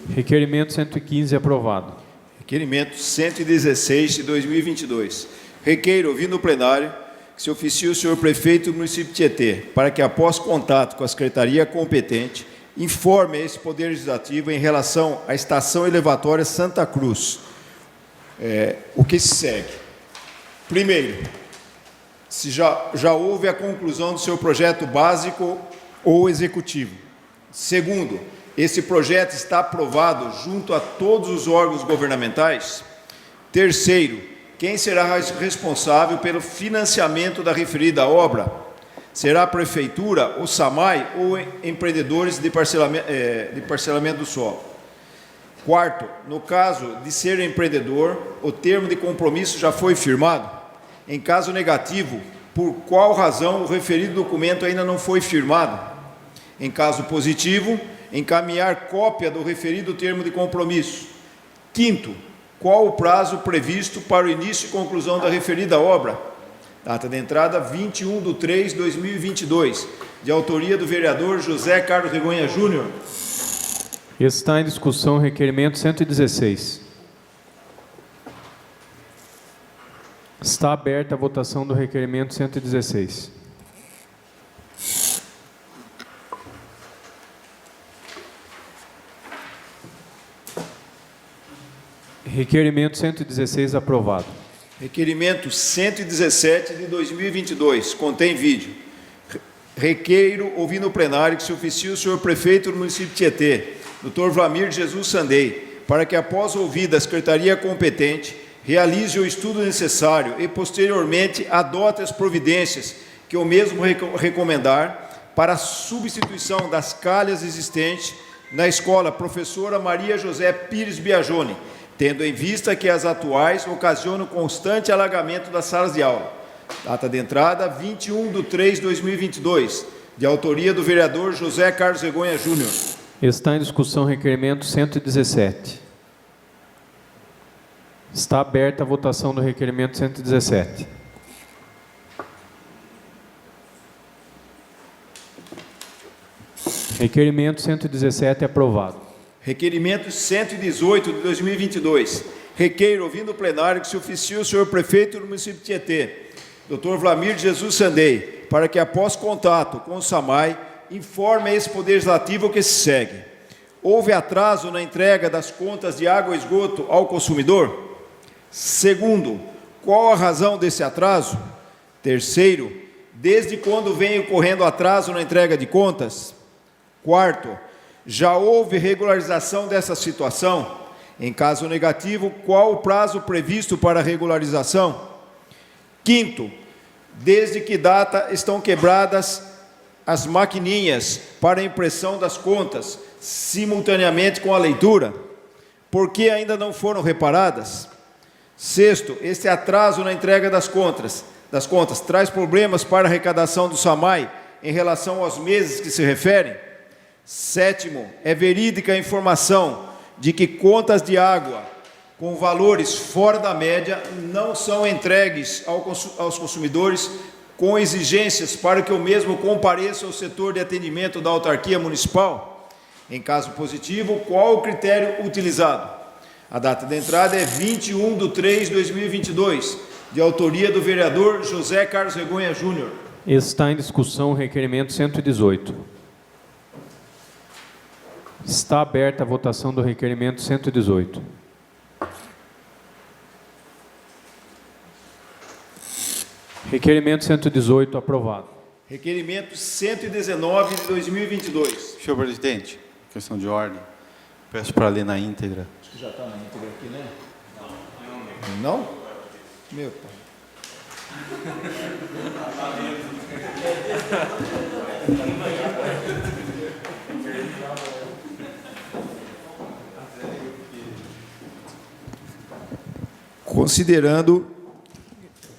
Requerimento 115 aprovado. Requerimento 116 de 2022. Requeiro, ouvindo o plenário, que se oficie o senhor prefeito do município de Tietê, para que, após contato com a secretaria competente, informe a esse Poder Legislativo em relação à estação elevatória Santa Cruz. O que se segue? Primeiro, se já houve a conclusão do seu projeto básico ou executivo. Segundo, esse projeto está aprovado junto a todos os órgãos governamentais. Terceiro, quem será responsável pelo financiamento da referida obra? Será a Prefeitura, o SAMAI ou empreendedores de parcelamento do solo? Quarto, no caso de ser empreendedor, o termo de compromisso já foi firmado? Em caso negativo, por qual razão o referido documento ainda não foi firmado? Em caso positivo, encaminhar cópia do referido termo de compromisso. Quinto, qual o prazo previsto para o início e conclusão da referida obra? Data de entrada, 21/3/2022, de autoria do vereador José Carlos Regonha Júnior. Está em discussão o requerimento 116. Está aberta a votação do requerimento 116. Requerimento 116 aprovado. Requerimento 117 de 2022, contém vídeo. Requeiro, ouvindo o plenário, que se oficie o senhor prefeito do município de Tietê, Dr. Vlamir Jesus Sandei, para que, após ouvida a secretaria competente, realize o estudo necessário e, posteriormente, adote as providências que o mesmo recomendar para a substituição das calhas existentes na escola Professora Maria José Pires Biagione, tendo em vista que as atuais ocasionam constante alagamento das salas de aula. Data de entrada, 21/3/2022, de autoria do vereador José Carlos Regonha Júnior. Está em discussão o requerimento 117. Está aberta a votação do requerimento 117. Requerimento 117 aprovado. Requerimento 118 de 2022. Requeiro, ouvindo o plenário, que se oficie o senhor prefeito do município de Tietê, Dr. Vlamir Jesus Sandei, para que, após contato com o SAMAI, informe a esse Poder Legislativo o que se segue. Houve atraso na entrega das contas de água e esgoto ao consumidor? Segundo, qual a razão desse atraso? Terceiro, desde quando vem ocorrendo atraso na entrega de contas? Quarto, já houve regularização dessa situação? Em caso negativo, qual o prazo previsto para a regularização? Quinto, desde que data estão quebradas as maquininhas para impressão das contas simultaneamente com a leitura? Por que ainda não foram reparadas? Sexto, esse atraso na entrega das contas traz problemas para a arrecadação do SAMAI em relação aos meses que se referem? Sétimo, é verídica a informação de que contas de água com valores fora da média não são entregues aos consumidores com exigências para que o mesmo compareça ao setor de atendimento da autarquia municipal? Em caso positivo, qual o critério utilizado? A data de entrada é 21/3/2022, de autoria do vereador José Carlos Regonha Júnior. Está em discussão o requerimento 118. Está aberta a votação do requerimento 118. Requerimento 118 aprovado. Requerimento 119 de 2022. Senhor presidente, questão de ordem. Peço para ler na íntegra. Acho que já está na íntegra aqui, né? Não? Meu pai. Considerando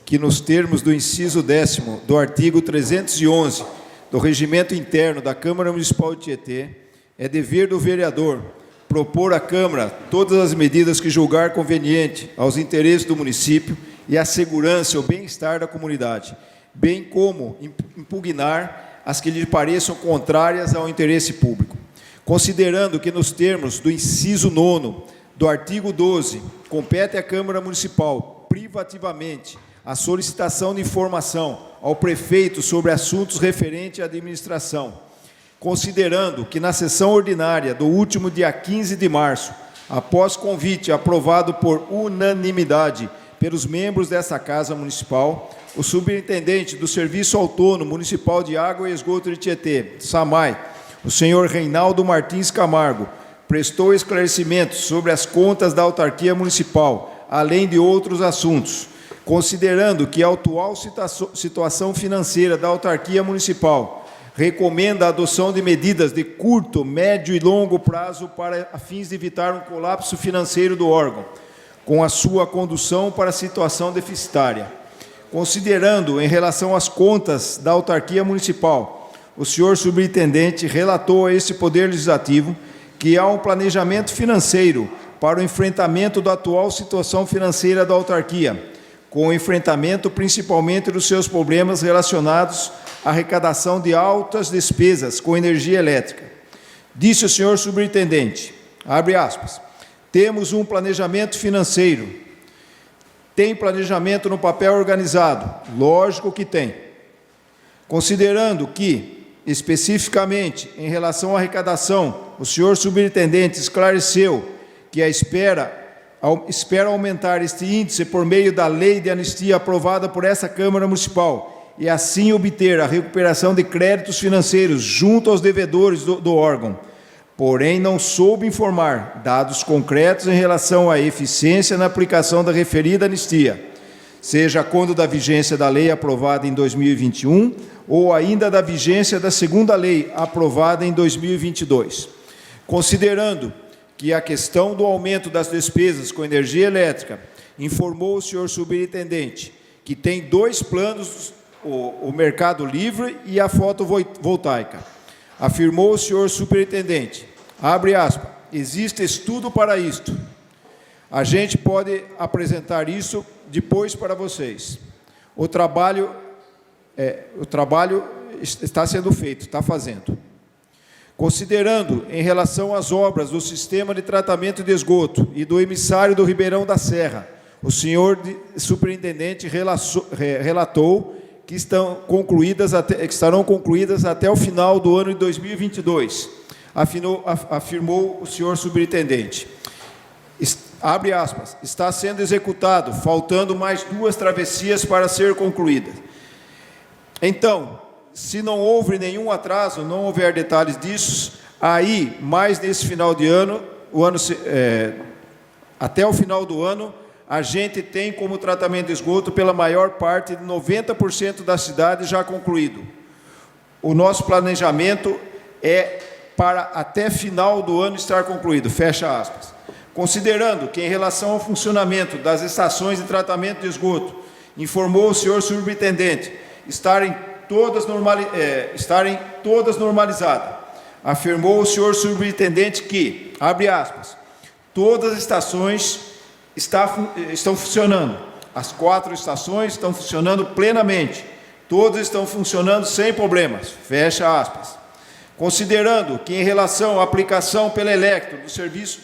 que nos termos do inciso 10º do artigo 311 do Regimento Interno da Câmara Municipal de Tietê, é dever do vereador propor à Câmara todas as medidas que julgar conveniente aos interesses do município e à segurança e ao bem-estar da comunidade, bem como impugnar as que lhe pareçam contrárias ao interesse público. Considerando que nos termos do inciso 9º do artigo 12, compete à Câmara Municipal privativamente a solicitação de informação ao prefeito sobre assuntos referentes à administração, considerando que na sessão ordinária do último dia 15 de março, após convite aprovado por unanimidade pelos membros dessa Casa Municipal, o superintendente do Serviço Autônomo Municipal de Água e Esgoto de Tietê, SAMAI, o senhor Reinaldo Martins Camargo, prestou esclarecimentos sobre as contas da autarquia municipal, além de outros assuntos, considerando que a atual situação financeira da autarquia municipal recomenda a adoção de medidas de curto, médio e longo prazo para a fins de evitar um colapso financeiro do órgão, com a sua condução para a situação deficitária. Considerando, em relação às contas da autarquia municipal, o senhor superintendente relatou a este Poder Legislativo que há um planejamento financeiro para o enfrentamento da atual situação financeira da autarquia, com o enfrentamento principalmente dos seus problemas relacionados à arrecadação de altas despesas com energia elétrica. Disse o senhor superintendente, abre aspas, temos um planejamento financeiro. Tem planejamento no papel organizado? Lógico que tem. Considerando que, especificamente, em relação à arrecadação, o senhor superintendente esclareceu que espera aumentar este índice por meio da lei de anistia aprovada por essa Câmara Municipal e assim obter a recuperação de créditos financeiros junto aos devedores do órgão. Porém, não soube informar dados concretos em relação à eficiência na aplicação da referida anistia, seja quando da vigência da lei aprovada em 2021 ou ainda da vigência da segunda lei aprovada em 2022. Considerando que a questão do aumento das despesas com energia elétrica, informou o senhor superintendente que tem dois planos, o Mercado Livre e a fotovoltaica. Afirmou o senhor superintendente, abre aspas, existe estudo para isto. A gente pode apresentar isso depois para vocês. O trabalho está sendo feito, está fazendo. Considerando, em relação às obras do sistema de tratamento de esgoto e do emissário do Ribeirão da Serra, o senhor superintendente relatou que estarão concluídas até o final do ano de 2022, afirmou o senhor superintendente. Abre aspas, está sendo executado, faltando mais 2 travessias para ser concluídas. Então, se não houve nenhum atraso, não houver detalhes disso, aí, mais nesse final de ano, até o final do ano, a gente tem como tratamento de esgoto pela maior parte de 90% da cidade já concluído. O nosso planejamento é para até final do ano estar concluído, fecha aspas. Considerando que, em relação ao funcionamento das estações de tratamento de esgoto, informou o senhor superintendente estarem todas normalizadas, afirmou o senhor superintendente que, abre aspas, todas as estações estão funcionando, as 4 estações estão funcionando plenamente, todas estão funcionando sem problemas, fecha aspas. Considerando que, em relação à aplicação pela Electro do serviço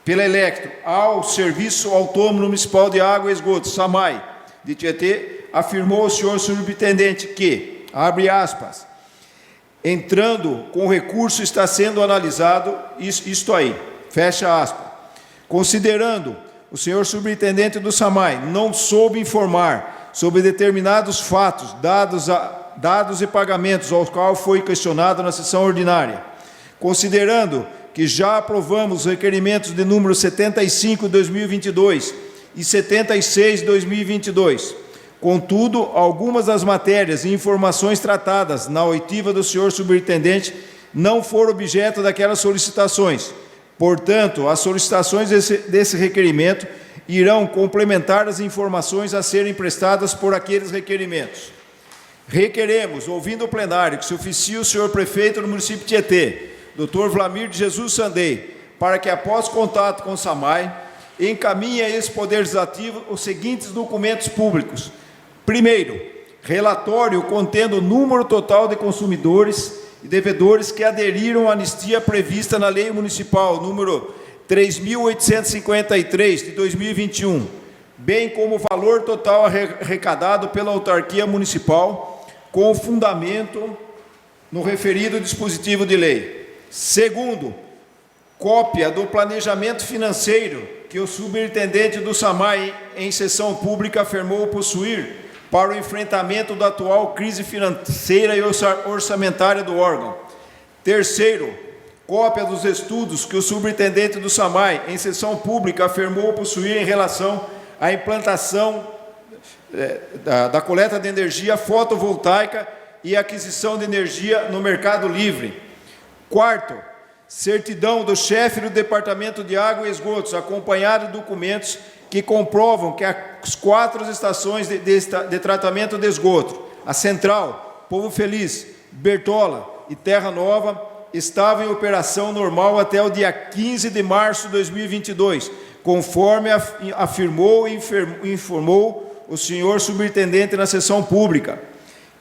pela Electro ao Serviço Autônomo Municipal de Água e Esgoto, SAMAI, de Tietê, afirmou o senhor superintendente que, abre aspas, entrando com recurso está sendo analisado, isto aí, fecha aspas. Considerando o senhor superintendente do SAMAI não soube informar sobre determinados fatos, dados e pagamentos aos quais foi questionado na sessão ordinária, considerando que já aprovamos os requerimentos de número 75 de 2022 e 76 de 2022. Contudo, algumas das matérias e informações tratadas na oitiva do senhor superintendente não foram objeto daquelas solicitações. Portanto, as solicitações desse requerimento irão complementar as informações a serem prestadas por aqueles requerimentos. Requeremos, ouvindo o plenário, que se oficie o senhor prefeito do município de Tietê, Dr. Vlamir de Jesus Sandei, para que, após contato com o SAMAI, encaminhe a esse Poder Legislativo os seguintes documentos públicos. Primeiro, relatório contendo o número total de consumidores e devedores que aderiram à anistia prevista na Lei Municipal número 3.853, de 2021, bem como o valor total arrecadado pela autarquia municipal, com fundamento no referido dispositivo de lei. Segundo, cópia do planejamento financeiro que o superintendente do SAMAI, em sessão pública, afirmou possuir para o enfrentamento da atual crise financeira e orçamentária do órgão. Terceiro, cópia dos estudos que o superintendente do SAMAI, em sessão pública, afirmou possuir em relação à implantação da coleta de energia fotovoltaica e aquisição de energia no mercado livre. Quarto, certidão do chefe do Departamento de Água e Esgotos, acompanhado de documentos que comprovam que as 4 estações de tratamento de esgoto, a Central, Povo Feliz, Bertola e Terra Nova, estavam em operação normal até o dia 15 de março de 2022, conforme afirmou e informou o senhor superintendente na sessão pública.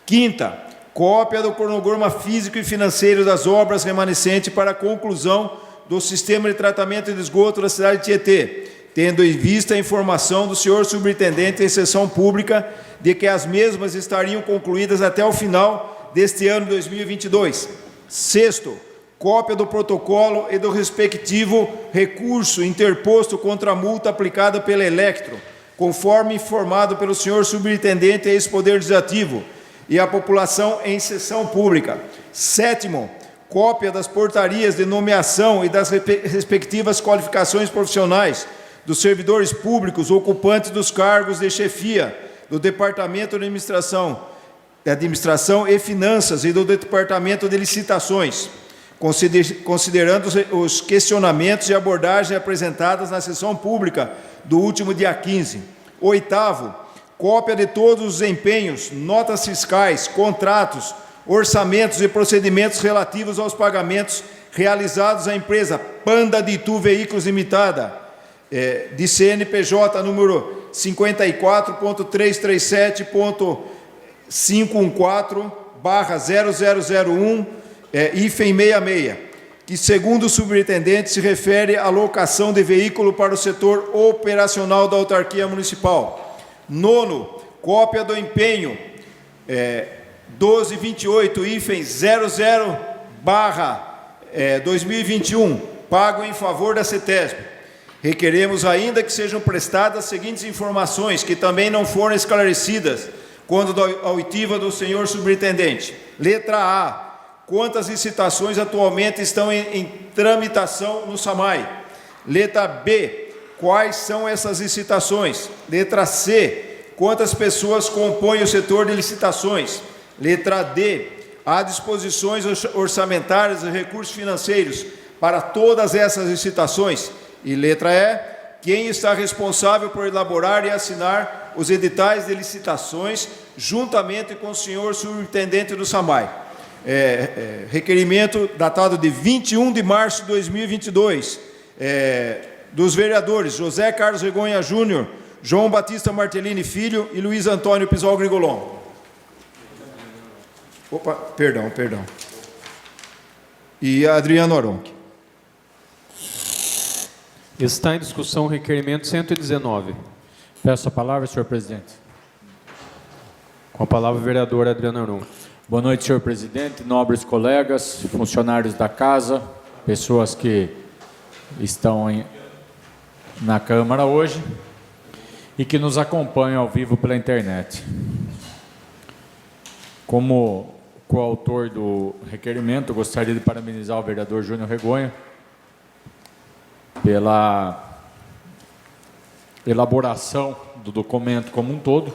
Quinta, cópia do cronograma físico e financeiro das obras remanescentes para a conclusão do sistema de tratamento de esgoto da cidade de Tietê, tendo em vista a informação do senhor superintendente em sessão pública de que as mesmas estariam concluídas até o final deste ano 2022. Sexto, cópia do protocolo e do respectivo recurso interposto contra a multa aplicada pela Electro, conforme informado pelo senhor superintendente a esse Poder Legislativo e a população em sessão pública. Sétimo, cópia das portarias de nomeação e das respectivas qualificações profissionais dos servidores públicos ocupantes dos cargos de chefia do Departamento de Administração e Finanças e do Departamento de Licitações, considerando os questionamentos e abordagens apresentadas na sessão pública do último dia 15. Oitavo, cópia de todos os empenhos, notas fiscais, contratos, orçamentos e procedimentos relativos aos pagamentos realizados à empresa Panda de Itu Veículos Limitada, de CNPJ número 54.337.514/0001, hífen 66, que, segundo o superintendente, se refere à locação de veículo para o setor operacional da autarquia municipal. Nono, cópia do empenho 1228, hífen 00/2021, pago em favor da CETESB. Requeremos ainda que sejam prestadas as seguintes informações, que também não foram esclarecidas quando da oitiva do senhor superintendente. Letra A, quantas licitações atualmente estão em tramitação no SAMAI? Letra B, quais são essas licitações? Letra C, quantas pessoas compõem o setor de licitações? Letra D, há disposições orçamentárias e recursos financeiros para todas essas licitações? E letra E, quem está responsável por elaborar e assinar os editais de licitações juntamente com o senhor superintendente do SAMAI? Requerimento datado de 21 de março de 2022, dos vereadores José Carlos Regonha Júnior, João Batista Martellini Filho e Luiz Antônio Pisol Grigolon. Opa, perdão. E Adriano Aronque. Está em discussão o requerimento 119. Peço a palavra, senhor presidente. Com a palavra o vereador Adriano Aronque. Boa noite, senhor presidente, nobres colegas, funcionários da casa, pessoas que estão na Câmara hoje e que nos acompanham ao vivo pela internet. Como coautor do requerimento, gostaria de parabenizar o vereador Júnior Regonha pela elaboração do documento como um todo.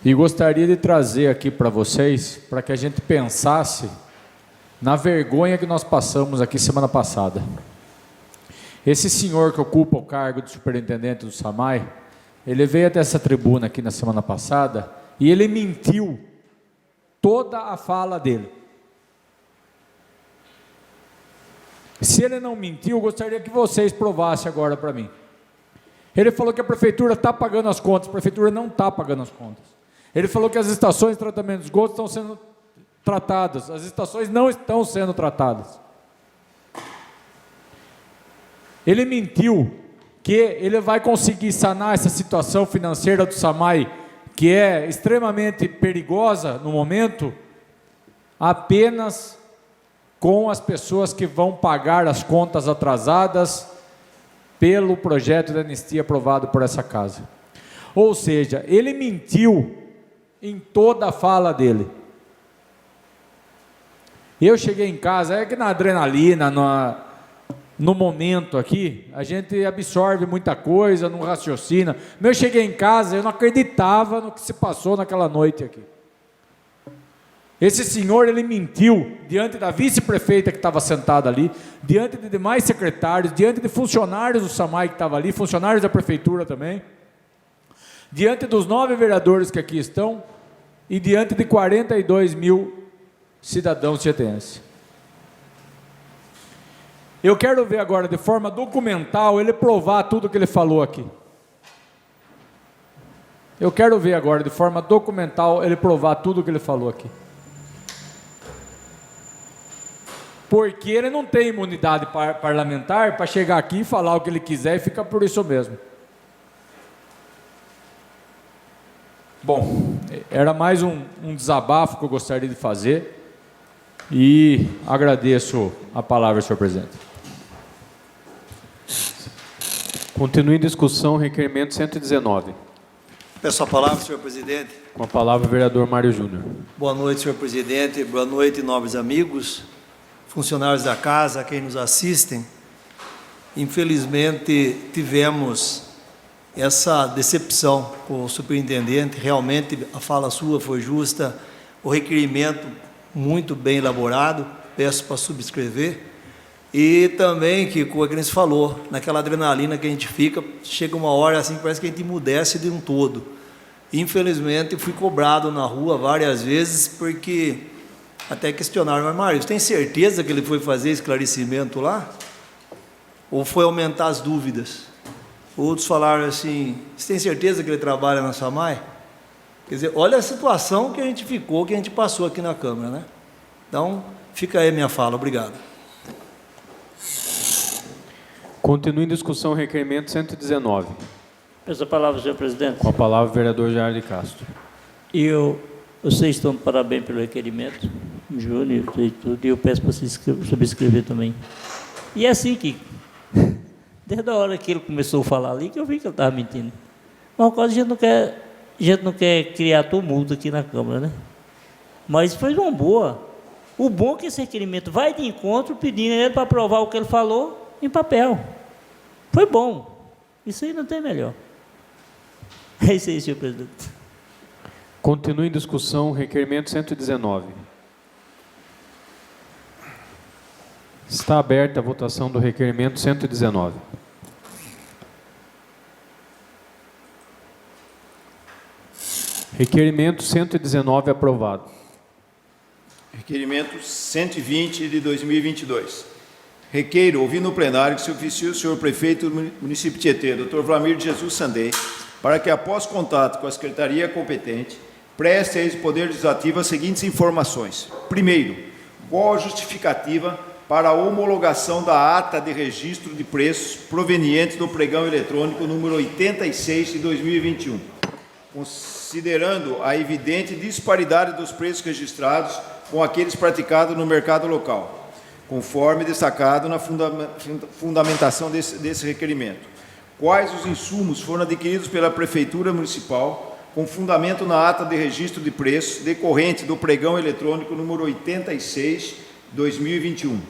E gostaria de trazer aqui para vocês, para que a gente pensasse na vergonha que nós passamos aqui semana passada. Esse senhor que ocupa o cargo de superintendente do SAMAI, ele veio até essa tribuna aqui na semana passada e ele mentiu toda a fala dele. Se ele não mentiu, eu gostaria que vocês provassem agora para mim. Ele falou que a prefeitura está pagando as contas, a prefeitura não está pagando as contas. Ele falou que as estações de tratamento de esgoto estão sendo tratadas, as estações não estão sendo tratadas. Ele mentiu que ele vai conseguir sanar essa situação financeira do SAMAI, que é extremamente perigosa no momento, apenas com as pessoas que vão pagar as contas atrasadas pelo projeto de anistia aprovado por essa casa. Ou seja, ele mentiu em toda a fala dele. Eu cheguei em casa, é que na adrenalina, no momento aqui, a gente absorve muita coisa, não raciocina. Mas eu cheguei em casa, eu não acreditava no que se passou naquela noite aqui. Esse senhor, ele mentiu diante da vice-prefeita que estava sentada ali, diante de demais secretários, diante de funcionários do SAMAI que estavam ali, funcionários da prefeitura também, diante dos 9 vereadores que aqui estão e diante de 42 mil cidadãos tietenses. Eu quero ver agora, de forma documental, ele provar tudo que ele falou aqui. Eu quero ver agora, de forma documental, ele provar tudo que ele falou aqui. Porque ele não tem imunidade parlamentar para chegar aqui e falar o que ele quiser e fica por isso mesmo. Bom, era mais um desabafo que eu gostaria de fazer e agradeço a palavra, senhor presidente. Continue em discussão o requerimento 119. Peço a palavra, senhor presidente. Com a palavra o vereador Mário Júnior. Boa noite, senhor presidente. Boa noite, nobres amigos, funcionários da casa, quem nos assistem. Infelizmente, tivemos essa decepção com o superintendente. Realmente, a fala sua foi justa, o requerimento muito bem elaborado, peço para subscrever. E também, que como a gente falou, naquela adrenalina que a gente fica, chega uma hora assim, parece que a gente emudece de um todo. Infelizmente, fui cobrado na rua várias vezes, porque até questionaram, mas Mário, você tem certeza que ele foi fazer esclarecimento lá? Ou foi aumentar as dúvidas? Outros falaram assim, você tem certeza que ele trabalha na SAMAI? Quer dizer, olha a situação que a gente ficou, que a gente passou aqui na Câmara, né? Então, fica aí a minha fala, obrigado. Continue em discussão o requerimento 119. Peço a palavra, senhor presidente. Com a palavra o vereador Jair de Castro. Vocês estão de parabéns pelo requerimento, Júnior e tudo, e eu peço para vocês subscrever também. E é assim que, desde a hora que ele começou a falar ali, que eu vi que ele estava mentindo. Mas a gente não quer criar tumulto aqui na Câmara, né? Mas foi uma boa. O bom é que esse requerimento vai de encontro pedindo ele para aprovar o que ele falou em papel. Foi bom. Isso aí não tem melhor. É isso aí, senhor presidente. Continua em discussão o requerimento 119. Está aberta a votação do requerimento 119. Requerimento 119 aprovado. Requerimento 120 de 2022. Requeiro, ouvindo no plenário, que se oficie o senhor prefeito do município de Tietê, Dr. Vlamir de Jesus Sandei, para que, após contato com a secretaria competente, preste a esse Poder Legislativo as seguintes informações. Primeiro, qual a justificativa para a homologação da ata de registro de preços proveniente do pregão eletrônico número 86 de 2021, considerando a evidente disparidade dos preços registrados com aqueles praticados no mercado local, conforme destacado na fundamentação desse requerimento. Quais os insumos foram adquiridos pela Prefeitura Municipal com fundamento na ata de registro de preços decorrente do pregão eletrônico número 86, 2021.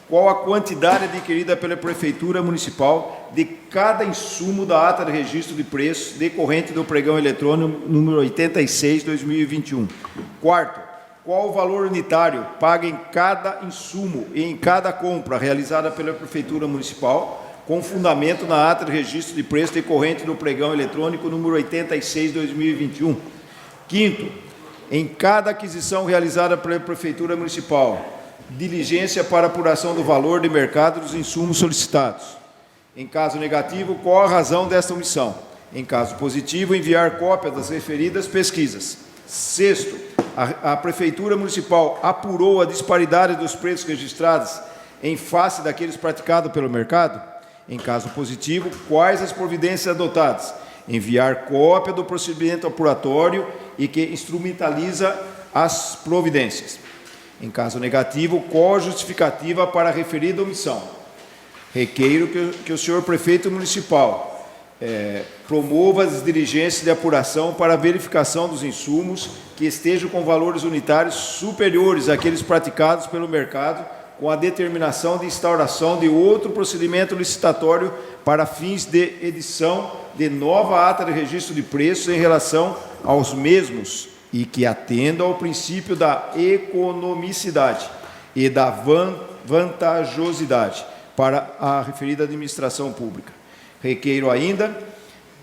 Qual a quantidade adquirida pela Prefeitura Municipal de cada insumo da ata de registro de preços decorrente do pregão eletrônico número 86, 2021. Quarto, qual o valor unitário pago em cada insumo e em cada compra realizada pela Prefeitura Municipal com fundamento na ata de registro de preço decorrente do pregão eletrônico número 86, 2021. Quinto, em cada aquisição realizada pela Prefeitura Municipal, diligência para apuração do valor de mercado dos insumos solicitados. Em caso negativo, qual a razão desta omissão? Em caso positivo, enviar cópia das referidas pesquisas. Sexto, a Prefeitura Municipal apurou a disparidade dos preços registrados em face daqueles praticados pelo mercado? Em caso positivo, quais as providências adotadas? Enviar cópia do procedimento apuratório e que instrumentaliza as providências. Em caso negativo, qual a justificativa para a referida omissão? Requeiro que o senhor prefeito municipal promova as diligências de apuração para a verificação dos insumos que estejam com valores unitários superiores àqueles praticados pelo mercado, com a determinação de instauração de outro procedimento licitatório para fins de edição de nova ata de registro de preços em relação aos mesmos e que atenda ao princípio da economicidade e da vantajosidade para a referida administração pública. Requeiro ainda,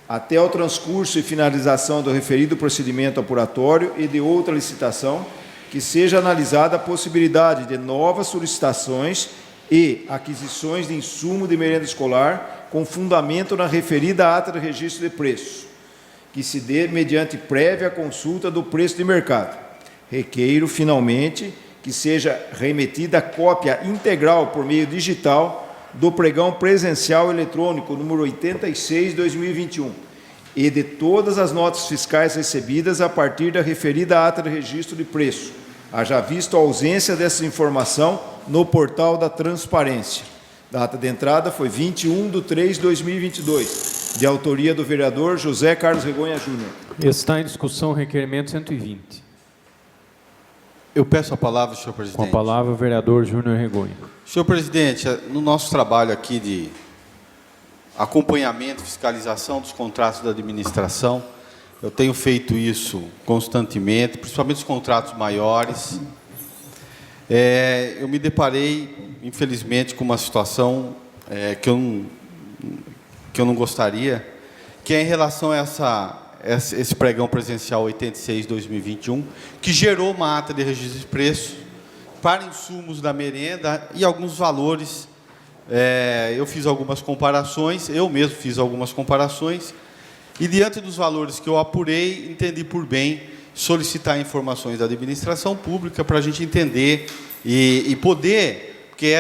até o transcurso e finalização do referido procedimento apuratório e de outra licitação, que seja analisada a possibilidade de novas solicitações e aquisições de insumo de merenda escolar com fundamento na referida ata de registro de preços, que se dê mediante prévia consulta do preço de mercado. Requeiro, finalmente, que seja remetida cópia integral por meio digital do pregão presencial eletrônico número 86/2021 e de todas as notas fiscais recebidas a partir da referida ata de registro de preço, haja visto a ausência dessa informação no portal da transparência. Data de entrada foi 21/3/2022, de autoria do vereador José Carlos Regonha Júnior. Está em discussão o requerimento 120. Eu peço a palavra, senhor presidente. Com a palavra, o vereador Júnior Regonha. Senhor presidente, no nosso trabalho aqui de acompanhamento, fiscalização dos contratos da administração, eu tenho feito isso constantemente, principalmente os contratos maiores. Eu me deparei, infelizmente, com uma situação que eu não gostaria, que é em relação a esse pregão presencial 86/2021, que gerou uma ata de registro de preços para insumos da merenda e alguns valores. Eu fiz algumas comparações, eu mesmo fiz algumas comparações, e diante dos valores que eu apurei, entendi por bem solicitar informações da administração pública para a gente entender e poder, porque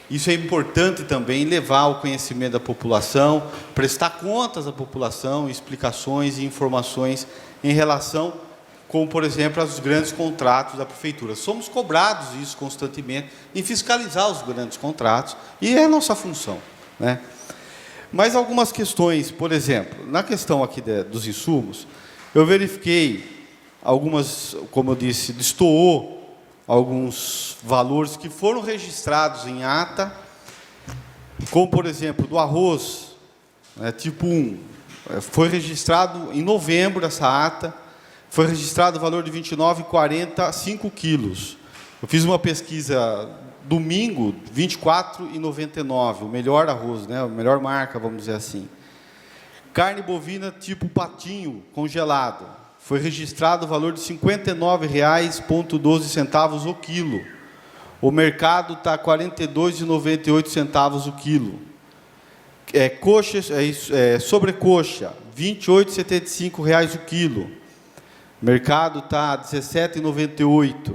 isso é importante também, levar ao conhecimento da população, prestar contas à população, explicações e informações em relação, como, por exemplo, aos grandes contratos da Prefeitura. Somos cobrados isso constantemente, em fiscalizar os grandes contratos, e é a nossa função, né? Mas algumas questões, por exemplo, na questão aqui dos insumos, eu verifiquei algumas, como eu disse, destoou alguns valores que foram registrados em ata como, por exemplo, do arroz, tipo 1, foi registrado em novembro essa ata, foi registrado o valor de R$ 29,40, 5 quilos. Eu fiz uma pesquisa domingo, R$ 24,99, o melhor arroz, né? A melhor marca, vamos dizer assim. Carne bovina tipo patinho, congelado, foi registrado o valor de R$ 59,12 o quilo. O mercado está R$ 42,98 o quilo. Sobrecoxa, R$ 28,75 o quilo. O mercado está R$ 17,98.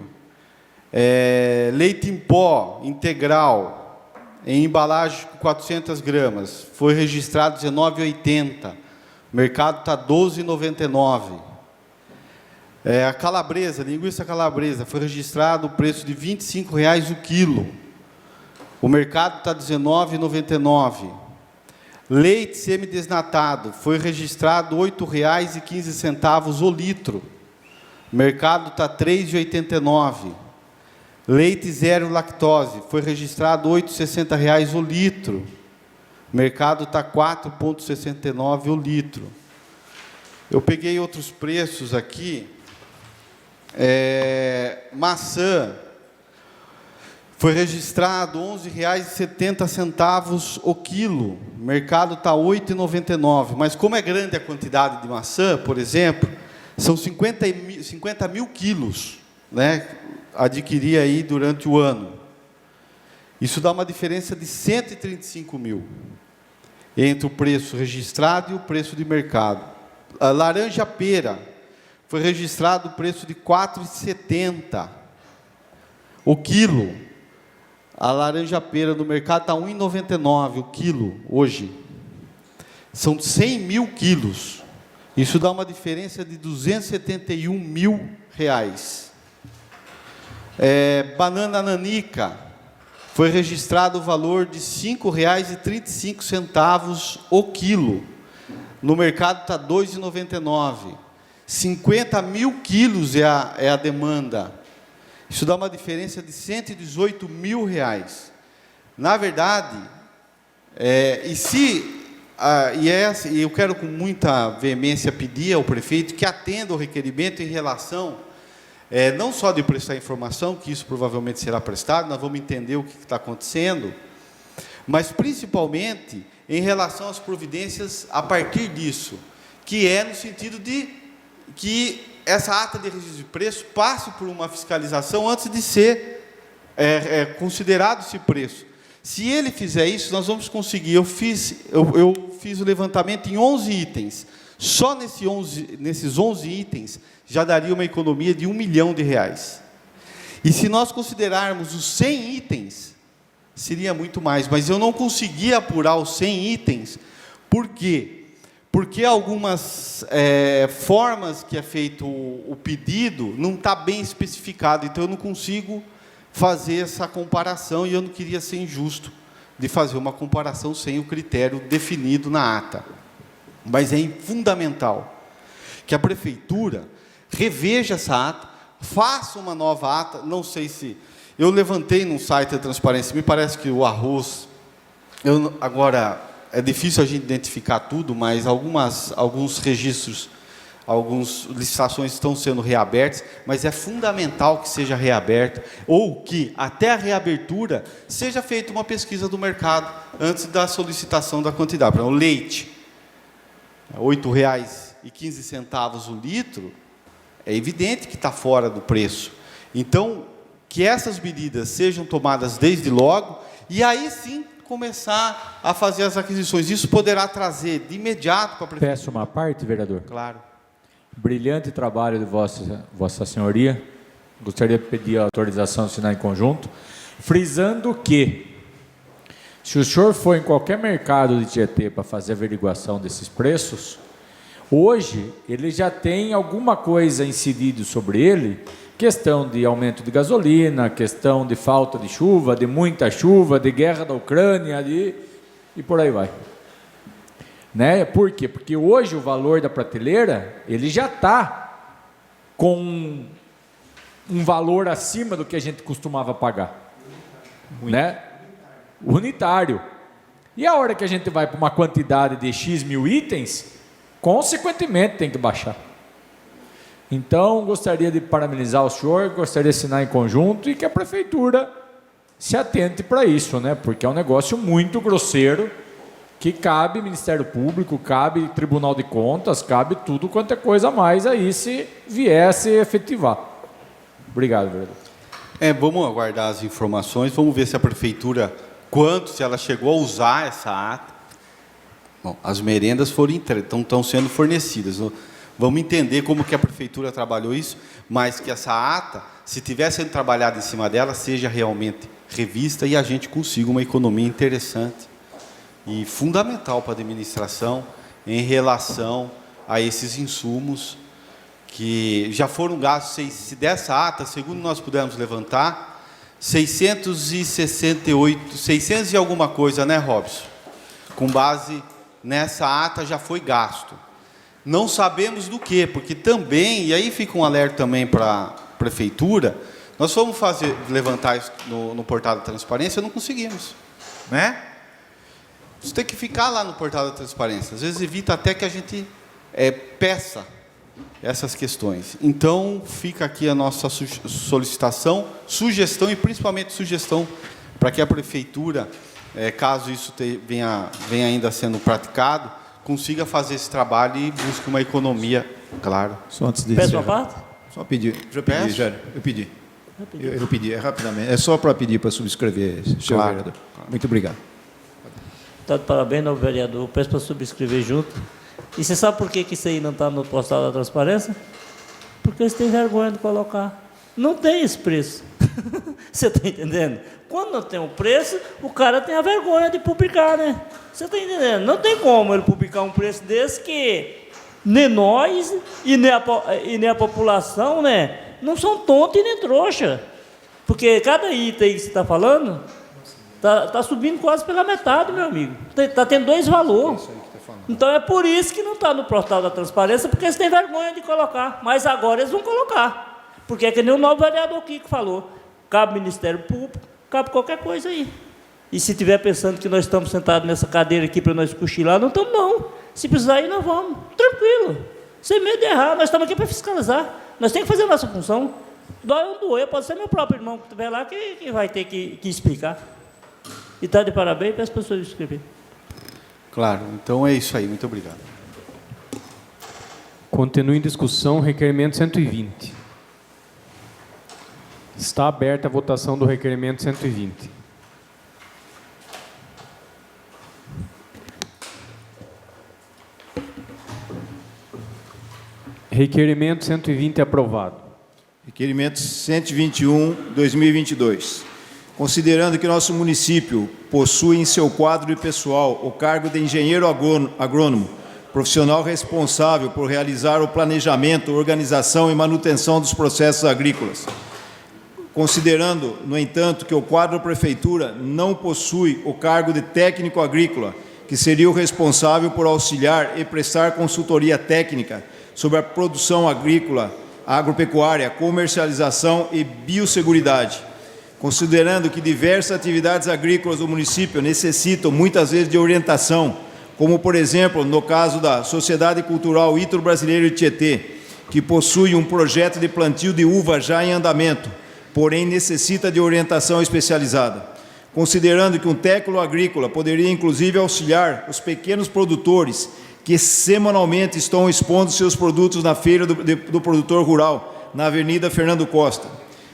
Leite em pó integral, em embalagem com 400 gramas, foi registrado R$ 19,80. O mercado está R$ 12,99. A calabresa, linguiça calabresa, foi registrado o preço de R$ 25,00 o quilo. O mercado está R$ 19,99. Leite semidesnatado, foi registrado R$ 8,15 o litro. O mercado está R$ 3,89. Leite zero lactose, foi registrado R$ 8,60 o litro. O mercado está R$ 4,69 o litro. Eu peguei outros preços aqui. Maçã, foi registrado R$ 11,70 o quilo. O mercado está R$ 8,99. Mas como é grande a quantidade de maçã, por exemplo, são 50 mil quilos, né? Adquirir aí durante o ano. Isso dá uma diferença de 135 mil entre o preço registrado e o preço de mercado. A laranja pera foi registrado o preço de R$ 4,70 o quilo. A laranja pera no mercado está R$ 1,99 o quilo hoje. São 100 mil quilos. Isso dá uma diferença de R$ 271 mil. Banana nanica, foi registrado o valor de R$ 5,35 o quilo. No mercado está R$ 2,99. 50 mil quilos é a demanda. Isso dá uma diferença de R$ 118 mil. Na verdade, eu quero com muita veemência pedir ao prefeito que atenda o requerimento em relação não só de prestar informação, que isso provavelmente será prestado, nós vamos entender o que está acontecendo, mas principalmente em relação às providências a partir disso, que é no sentido de que essa ata de registro de preço passe por uma fiscalização antes de ser considerado esse preço. Se ele fizer isso, nós vamos conseguir. Eu fiz o levantamento em 11 itens. Só nesses 11 itens, já daria uma economia de R$ 1 milhão. E se nós considerarmos os 100 itens, seria muito mais. Mas eu não consegui apurar os 100 itens. Por quê? Porque algumas formas que é feito o pedido não está bem especificado. Então, eu não consigo fazer essa comparação, e eu não queria ser injusto de fazer uma comparação sem o critério definido na ata. Mas é fundamental que a prefeitura reveja essa ata, faça uma nova ata. Não sei se... Eu levantei no site da transparência, me parece que o arroz... agora, é difícil a gente identificar tudo, mas alguns registros, algumas licitações estão sendo reabertas, mas é fundamental que seja reaberta, ou que, até a reabertura, seja feita uma pesquisa do mercado antes da solicitação da quantidade. Por exemplo, o leite, R$ 8,15 o litro, é evidente que está fora do preço. Então, que essas medidas sejam tomadas desde logo, e aí sim começar a fazer as aquisições. Isso poderá trazer de imediato para a prefeitura. Peço uma parte, vereador. Claro. Brilhante trabalho de Vossa Senhoria. Gostaria de pedir a autorização de assinar em conjunto, frisando que, se o senhor for em qualquer mercado de Tietê para fazer averiguação desses preços, hoje ele já tem alguma coisa incidido sobre ele, questão de aumento de gasolina, questão de falta de chuva, de muita chuva, de guerra da Ucrânia, e por aí vai. Né? Por quê? Porque hoje o valor da prateleira, ele já está com um valor acima do que a gente costumava pagar. Né? Unitário. E a hora que a gente vai para uma quantidade de X mil itens, consequentemente tem que baixar. Então, gostaria de parabenizar o senhor, gostaria de assinar em conjunto e que a prefeitura se atente para isso, né? Porque é um negócio muito grosseiro, que cabe Ministério Público, cabe Tribunal de Contas, cabe tudo quanto é coisa a mais aí se viesse efetivar. Obrigado, vereador. Vamos aguardar as informações, vamos ver se a prefeitura, se ela chegou a usar essa ata. Bom, as merendas estão sendo fornecidas. Vamos entender como que a prefeitura trabalhou isso, mas que essa ata, se tivesse sendo trabalhada em cima dela, seja realmente revista e a gente consiga uma economia interessante e fundamental para a administração em relação a esses insumos que já foram gastos, se dessa ata, segundo nós pudermos levantar, 668, 600 e alguma coisa, né, Robson? Com base nessa ata já foi gasto. Não sabemos do que, porque também, e aí fica um alerta também para a prefeitura, nós fomos levantar isso no portal da transparência, não conseguimos, né? Você tem que ficar lá no portal da transparência, às vezes evita até que a gente peça essas questões. Então, fica aqui a nossa solicitação, sugestão e principalmente sugestão para que a prefeitura, caso isso venha ainda sendo praticado, consiga fazer esse trabalho e busque uma economia, claro. Só antes de Peço uma parte? Só pedir, já pedi, Jair, eu pedi. Eu pedi, rapidamente. É só para pedir para subscrever, senhor vereador. Muito obrigado. Tá de parabéns ao vereador. Eu peço para subscrever junto. E você sabe por que isso aí não está no portal da transparência? Porque eles têm vergonha de colocar. Não tem esse preço. Você está entendendo? Quando não tem um preço, o cara tem a vergonha de publicar, né? Você está entendendo? Não tem como ele publicar um preço desse que nem nós e nem a população, né? Não são tontos e nem trouxa. Porque cada item que você está falando está subindo quase pela metade, meu amigo. Está tendo 2 valores. Então é por isso que não está no portal da transparência, porque eles têm vergonha de colocar. Mas agora eles vão colocar. Porque é que nem o novo vereador Kiko falou. Cabe Ministério Público, cabe qualquer coisa aí. E se estiver pensando que nós estamos sentados nessa cadeira aqui para nós cochilar, não estamos não. Se precisar ir, nós vamos. Tranquilo. Sem medo de errar. Nós estamos aqui para fiscalizar. Nós temos que fazer a nossa função. Dói ou não doer, pode ser meu próprio irmão que estiver lá que vai ter que explicar. E está de parabéns para as pessoas escrever. Claro, então é isso aí. Muito obrigado. Continua em discussão o requerimento 120. Está aberta a votação do requerimento 120. Requerimento 120 aprovado. Requerimento 121/2022. Considerando que nosso município possui em seu quadro de pessoal o cargo de engenheiro agrônomo, profissional responsável por realizar o planejamento, organização e manutenção dos processos agrícolas. Considerando, no entanto, que o quadro prefeitura não possui o cargo de técnico agrícola, que seria o responsável por auxiliar e prestar consultoria técnica sobre a produção agrícola, agropecuária, comercialização e biosseguridade. Considerando que diversas atividades agrícolas do município necessitam muitas vezes de orientação, como, por exemplo, no caso da Sociedade Cultural Ítalo-Brasileira de Tietê, que possui um projeto de plantio de uva já em andamento, porém necessita de orientação especializada. Considerando que um técnico agrícola poderia, inclusive, auxiliar os pequenos produtores que semanalmente estão expondo seus produtos na Feira do Produtor Rural, na Avenida Fernando Costa.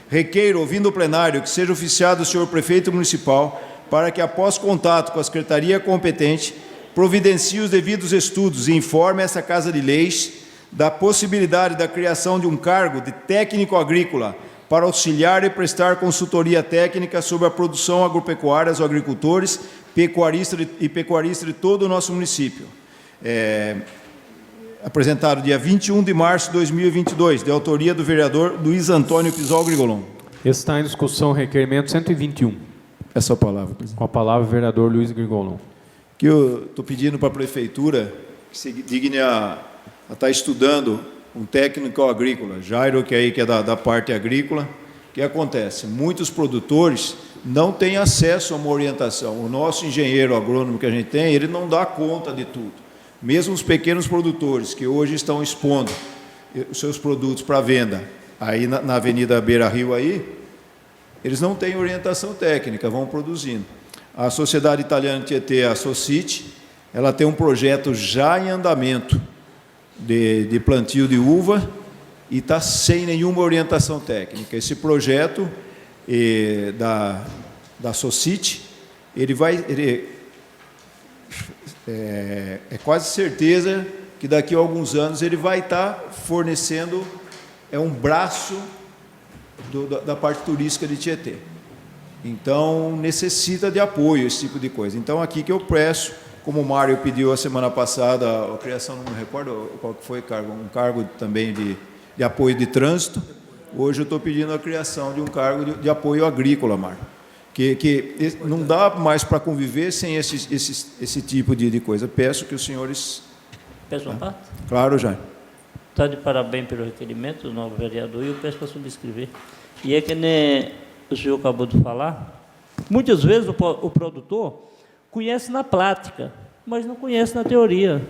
Requeiro, ouvindo o plenário, que seja oficiado o senhor prefeito municipal para que, após contato com a secretaria competente, providencie os devidos estudos e informe essa Casa de Leis da possibilidade da criação de um cargo de técnico agrícola para auxiliar e prestar consultoria técnica sobre a produção agropecuária aos agricultores, pecuaristas de todo o nosso município. Apresentado dia 21 de março de 2022, de autoria do vereador Luiz Antônio Pizol Grigolon. Está em discussão o requerimento 121. É sua palavra, presidente. Com a palavra o vereador Luiz Grigolon. Que eu estou pedindo para a prefeitura que se digne a estar estudando um técnico agrícola, Jairo, que é da parte agrícola. O que acontece? Muitos produtores não têm acesso a uma orientação. O nosso engenheiro agrônomo que a gente tem, ele não dá conta de tudo. Mesmo os pequenos produtores que hoje estão expondo os seus produtos para venda, aí na Avenida Beira Rio, aí, eles não têm orientação técnica, vão produzindo. A Sociedade Italiana de Tietê, a Socite, ela tem um projeto já em andamento de plantio de uva e está sem nenhuma orientação técnica. Esse projeto da Socite, é quase certeza que daqui a alguns anos ele vai estar fornecendo um braço da parte turística de Tietê. Então, necessita de apoio, esse tipo de coisa. Então, aqui que eu peço, como o Mário pediu a semana passada, a criação, não me recordo qual que foi o cargo, um cargo também de apoio de trânsito, hoje eu estou pedindo a criação de um cargo de apoio agrícola, Mário. Que não dá mais para conviver sem esse tipo de coisa. Peço que os senhores... Peço uma parte? Claro, Jair. Está de parabéns pelo requerimento do novo vereador e eu peço para subscrever. E é que nem o senhor acabou de falar, muitas vezes o produtor conhece na prática, mas não conhece na teoria.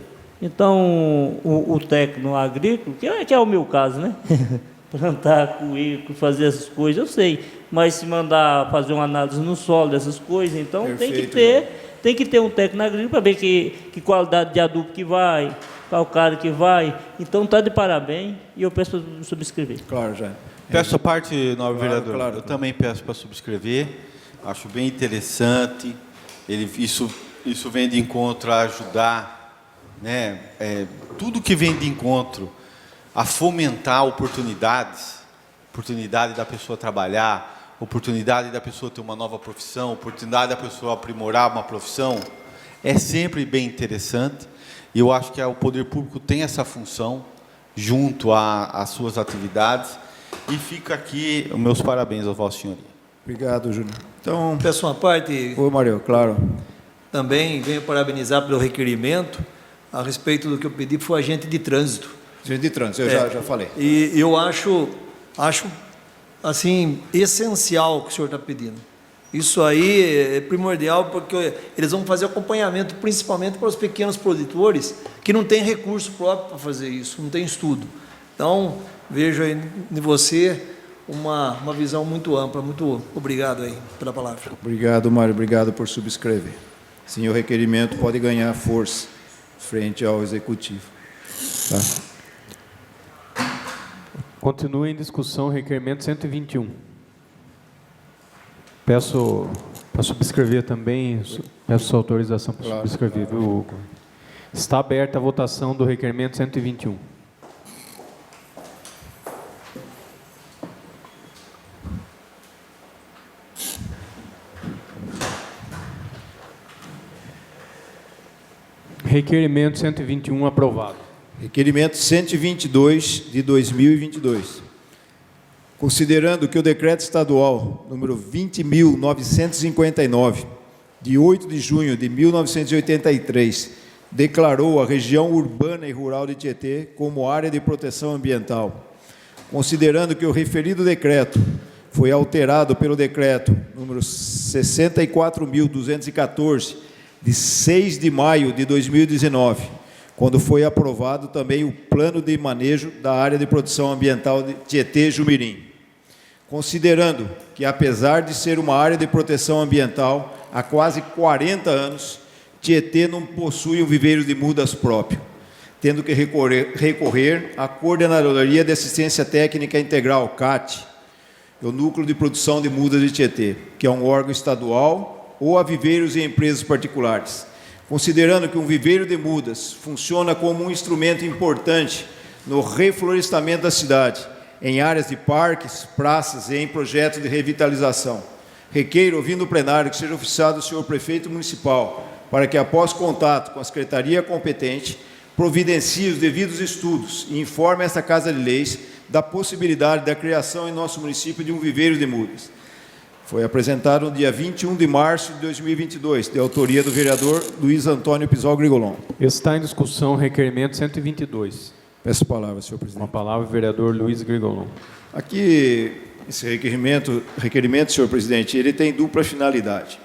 Então, o técnico agrícola, que é o meu caso, né? Plantar, coir, fazer essas coisas, eu sei. Mas se mandar fazer uma análise no solo dessas coisas, então Perfeito, tem que ter um técnico agrícola para ver que qualidade de adubo que vai, calcário que vai. Então, está de parabéns e eu peço para subscrever. Claro, já. Peço a parte, nobre vereador. Claro. Eu também peço para subscrever. Acho bem interessante. Isso vem de encontro a ajudar, né? Tudo que vem de encontro a fomentar oportunidade da pessoa trabalhar, oportunidade da pessoa ter uma nova profissão, oportunidade da pessoa aprimorar uma profissão, é sempre bem interessante. E eu acho que o poder público tem essa função junto às suas atividades. E fica aqui os meus parabéns ao Vossa Senhoria. Obrigado, Júnior. Então, peço uma parte. Ô, Mário, claro. Também venho parabenizar pelo requerimento a respeito do que eu pedi, foi o agente de trânsito. Agente de trânsito, eu já falei. E eu acho assim, essencial o que o senhor está pedindo. Isso aí é primordial, porque eles vão fazer acompanhamento, principalmente para os pequenos produtores, que não têm recurso próprio para fazer isso, não tem estudo. Então, vejo aí em você uma visão muito ampla. Muito obrigado aí pela palavra. Obrigado, Mário. Obrigado por subscrever. Sim, o requerimento pode ganhar força frente ao Executivo. Tá? Continua em discussão o requerimento 121. Peço para subscrever também, peço sua autorização para subscrever, viu, Hugo? Está aberta a votação do requerimento 121. Requerimento 121 aprovado. Requerimento 122 de 2022. Considerando que o decreto estadual número 20.959, de 8 de junho de 1983, declarou a região urbana e rural de Tietê como área de proteção ambiental. Considerando que o referido decreto foi alterado pelo decreto número 64.214, de 6 de maio de 2019, quando foi aprovado também o Plano de Manejo da Área de Proteção Ambiental de Tietê-Jumirim. Considerando que, apesar de ser uma área de proteção ambiental há quase 40 anos, Tietê não possui um viveiro de mudas próprio, tendo que recorrer à Coordenadoria de Assistência Técnica Integral, CAT, o Núcleo de Produção de Mudas de Tietê, que é um órgão estadual, ou a viveiros e empresas particulares. Considerando que um viveiro de mudas funciona como um instrumento importante no reflorestamento da cidade, em áreas de parques, praças e em projetos de revitalização. Requeiro, ouvindo o plenário, que seja oficiado o senhor prefeito municipal, para que, após contato com a secretaria competente, providencie os devidos estudos e informe esta Casa de Leis da possibilidade da criação em nosso município de um viveiro de mudas. Foi apresentado no dia 21 de março de 2022, de autoria do vereador Luiz Antônio Pizol Grigolon. Está em discussão o requerimento 122. Peço a palavra, senhor presidente. Com a palavra, o vereador Luiz Grigolon. Aqui, esse requerimento, senhor presidente, ele tem dupla finalidade.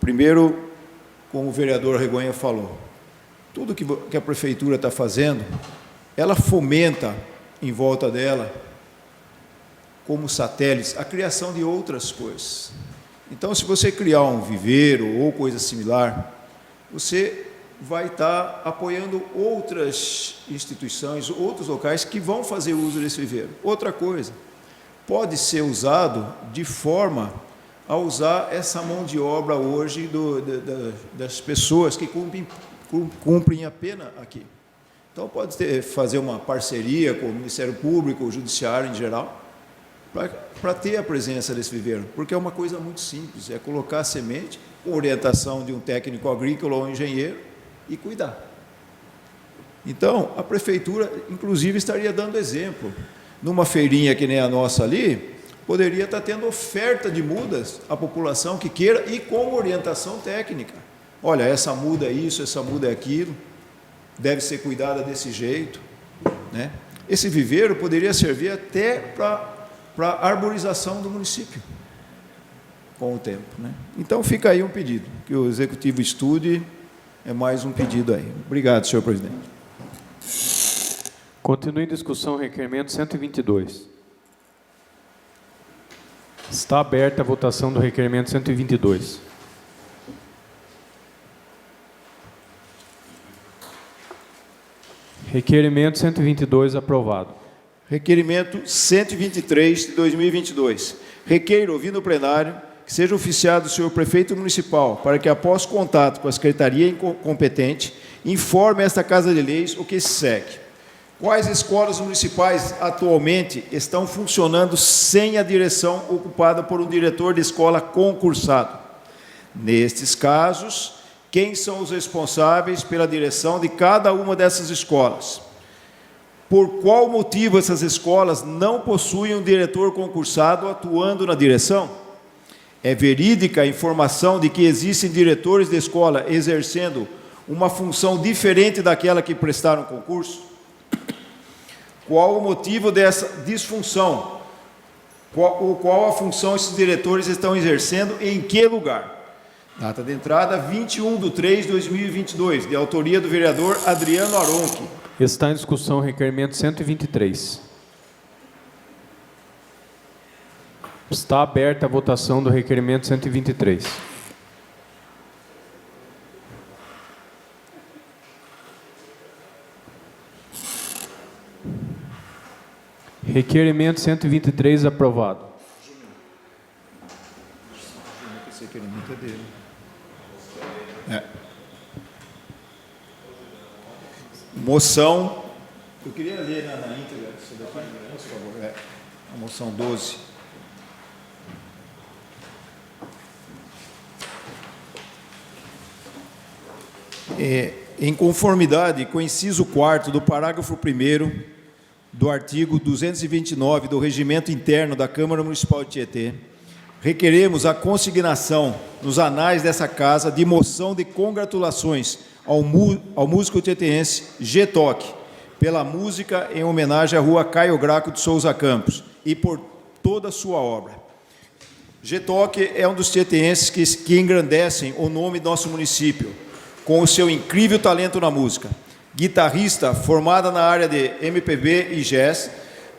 Primeiro, como o vereador Regonha falou, tudo que a prefeitura está fazendo, ela fomenta em volta dela, como satélites, a criação de outras coisas. Então, se você criar um viveiro ou coisa similar, você vai estar apoiando outras instituições, outros locais que vão fazer uso desse viveiro. Outra coisa, pode ser usado de forma a usar essa mão de obra hoje das pessoas que cumprem a pena aqui. Então, pode fazer uma parceria com o Ministério Público, o Judiciário em geral, para ter a presença desse viveiro, porque é uma coisa muito simples, é colocar a semente, com orientação de um técnico agrícola ou engenheiro, e cuidar. Então, a prefeitura, inclusive, estaria dando exemplo. Numa feirinha que nem a nossa ali, poderia estar tendo oferta de mudas à população que queira e com orientação técnica. Olha, essa muda é isso, essa muda é aquilo, deve ser cuidada desse jeito, né? Esse viveiro poderia servir até para a arborização do município, com o tempo, né? Então, fica aí um pedido, que o Executivo estude, é mais um pedido aí. Obrigado, senhor presidente. Continue em discussão o requerimento 122. Está aberta a votação do requerimento 122. Requerimento 122 aprovado. Requerimento 123 de 2022. Requeiro, ouvindo o plenário, que seja oficiado o senhor prefeito municipal para que, após contato com a secretaria competente, informe esta Casa de Leis o que se segue. Quais escolas municipais atualmente estão funcionando sem a direção ocupada por um diretor de escola concursado? Nestes casos, quem são os responsáveis pela direção de cada uma dessas escolas? Por qual motivo essas escolas não possuem um diretor concursado atuando na direção? É verídica a informação de que existem diretores de escola exercendo uma função diferente daquela que prestaram concurso? Qual o motivo dessa disfunção? Qual a função esses diretores estão exercendo e em que lugar? Data de entrada, 21/3/2022, de autoria do vereador Adriano Aronchi. Está em discussão o requerimento 123. Está aberta a votação do requerimento 123. Requerimento 123 aprovado. Esse requerimento é dele. Moção, eu queria ler na íntegra, isso daqui, por favor, a moção 12. Em conformidade com o inciso 4º do parágrafo 1º do artigo 229 do Regimento Interno da Câmara Municipal de Tietê, requeremos a consignação nos anais dessa casa de moção de congratulações ao músico tieteense Getoque, pela música em homenagem à rua Caio Graco de Souza Campos e por toda a sua obra. Getoque é um dos tieteenses que engrandecem o nome do nosso município, com o seu incrível talento na música. Guitarrista formada na área de MPB e jazz,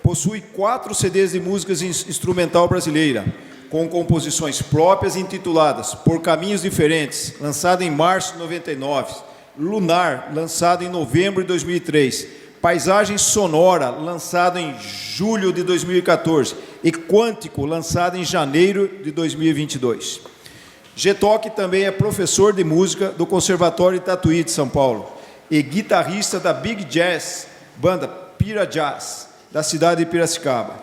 possui 4 CDs de músicas instrumental brasileira, com composições próprias intituladas Por Caminhos Diferentes, lançado em março de 99, Lunar, lançado em novembro de 2003, Paisagem Sonora, lançado em julho de 2014, e Quântico, lançado em janeiro de 2022. Getoque também é professor de música do Conservatório de Tatuí de São Paulo e guitarrista da Big Jazz, banda Pira Jazz, da cidade de Piracicaba.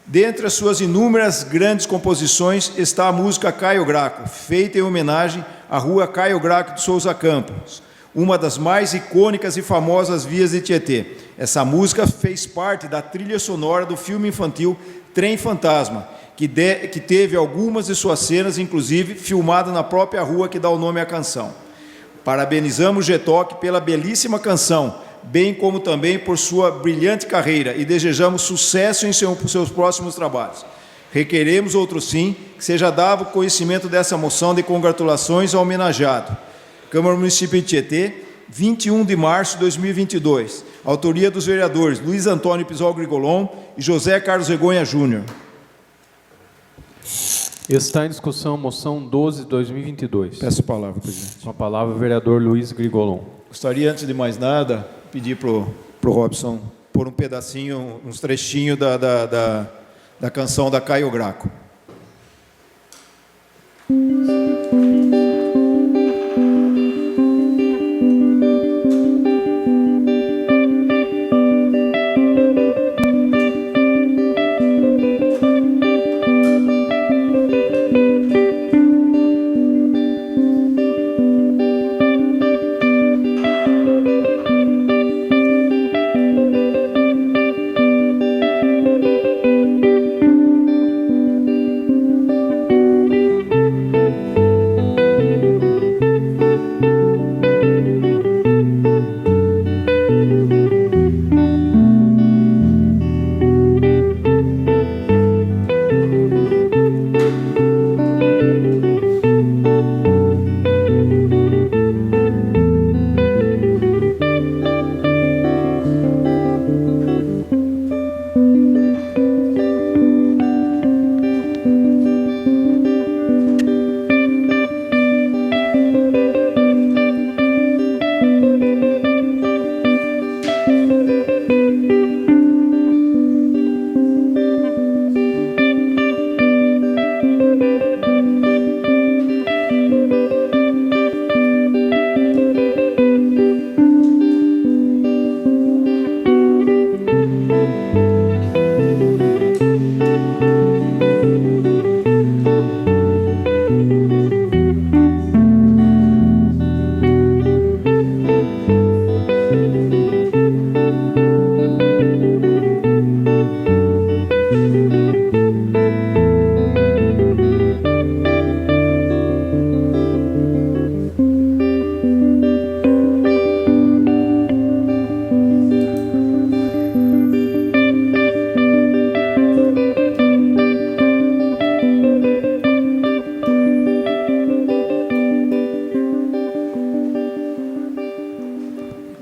Dentre as suas inúmeras grandes composições está a música Caio Graco, feita em homenagem à rua Caio Graco de Souza Campos, uma das mais icônicas e famosas vias de Tietê. Essa música fez parte da trilha sonora do filme infantil Trem Fantasma, que teve algumas de suas cenas, inclusive, filmadas na própria rua que dá o nome à canção. Parabenizamos Getoque pela belíssima canção, bem como também por sua brilhante carreira, e desejamos sucesso em seus próximos trabalhos. Requeremos, outro sim, que seja dado conhecimento dessa moção de congratulações ao homenageado. Câmara Municipal de Tietê, 21 de março de 2022. Autoria dos vereadores Luiz Antônio Pizol Grigolon e José Carlos Regonha Júnior. Está em discussão a moção 12 de 2022. Peço a palavra, presidente. Com a palavra o vereador Luiz Grigolon. Gostaria, antes de mais nada, pedir para o Robson pôr um pedacinho, uns trechinhos da canção da Caio Graco.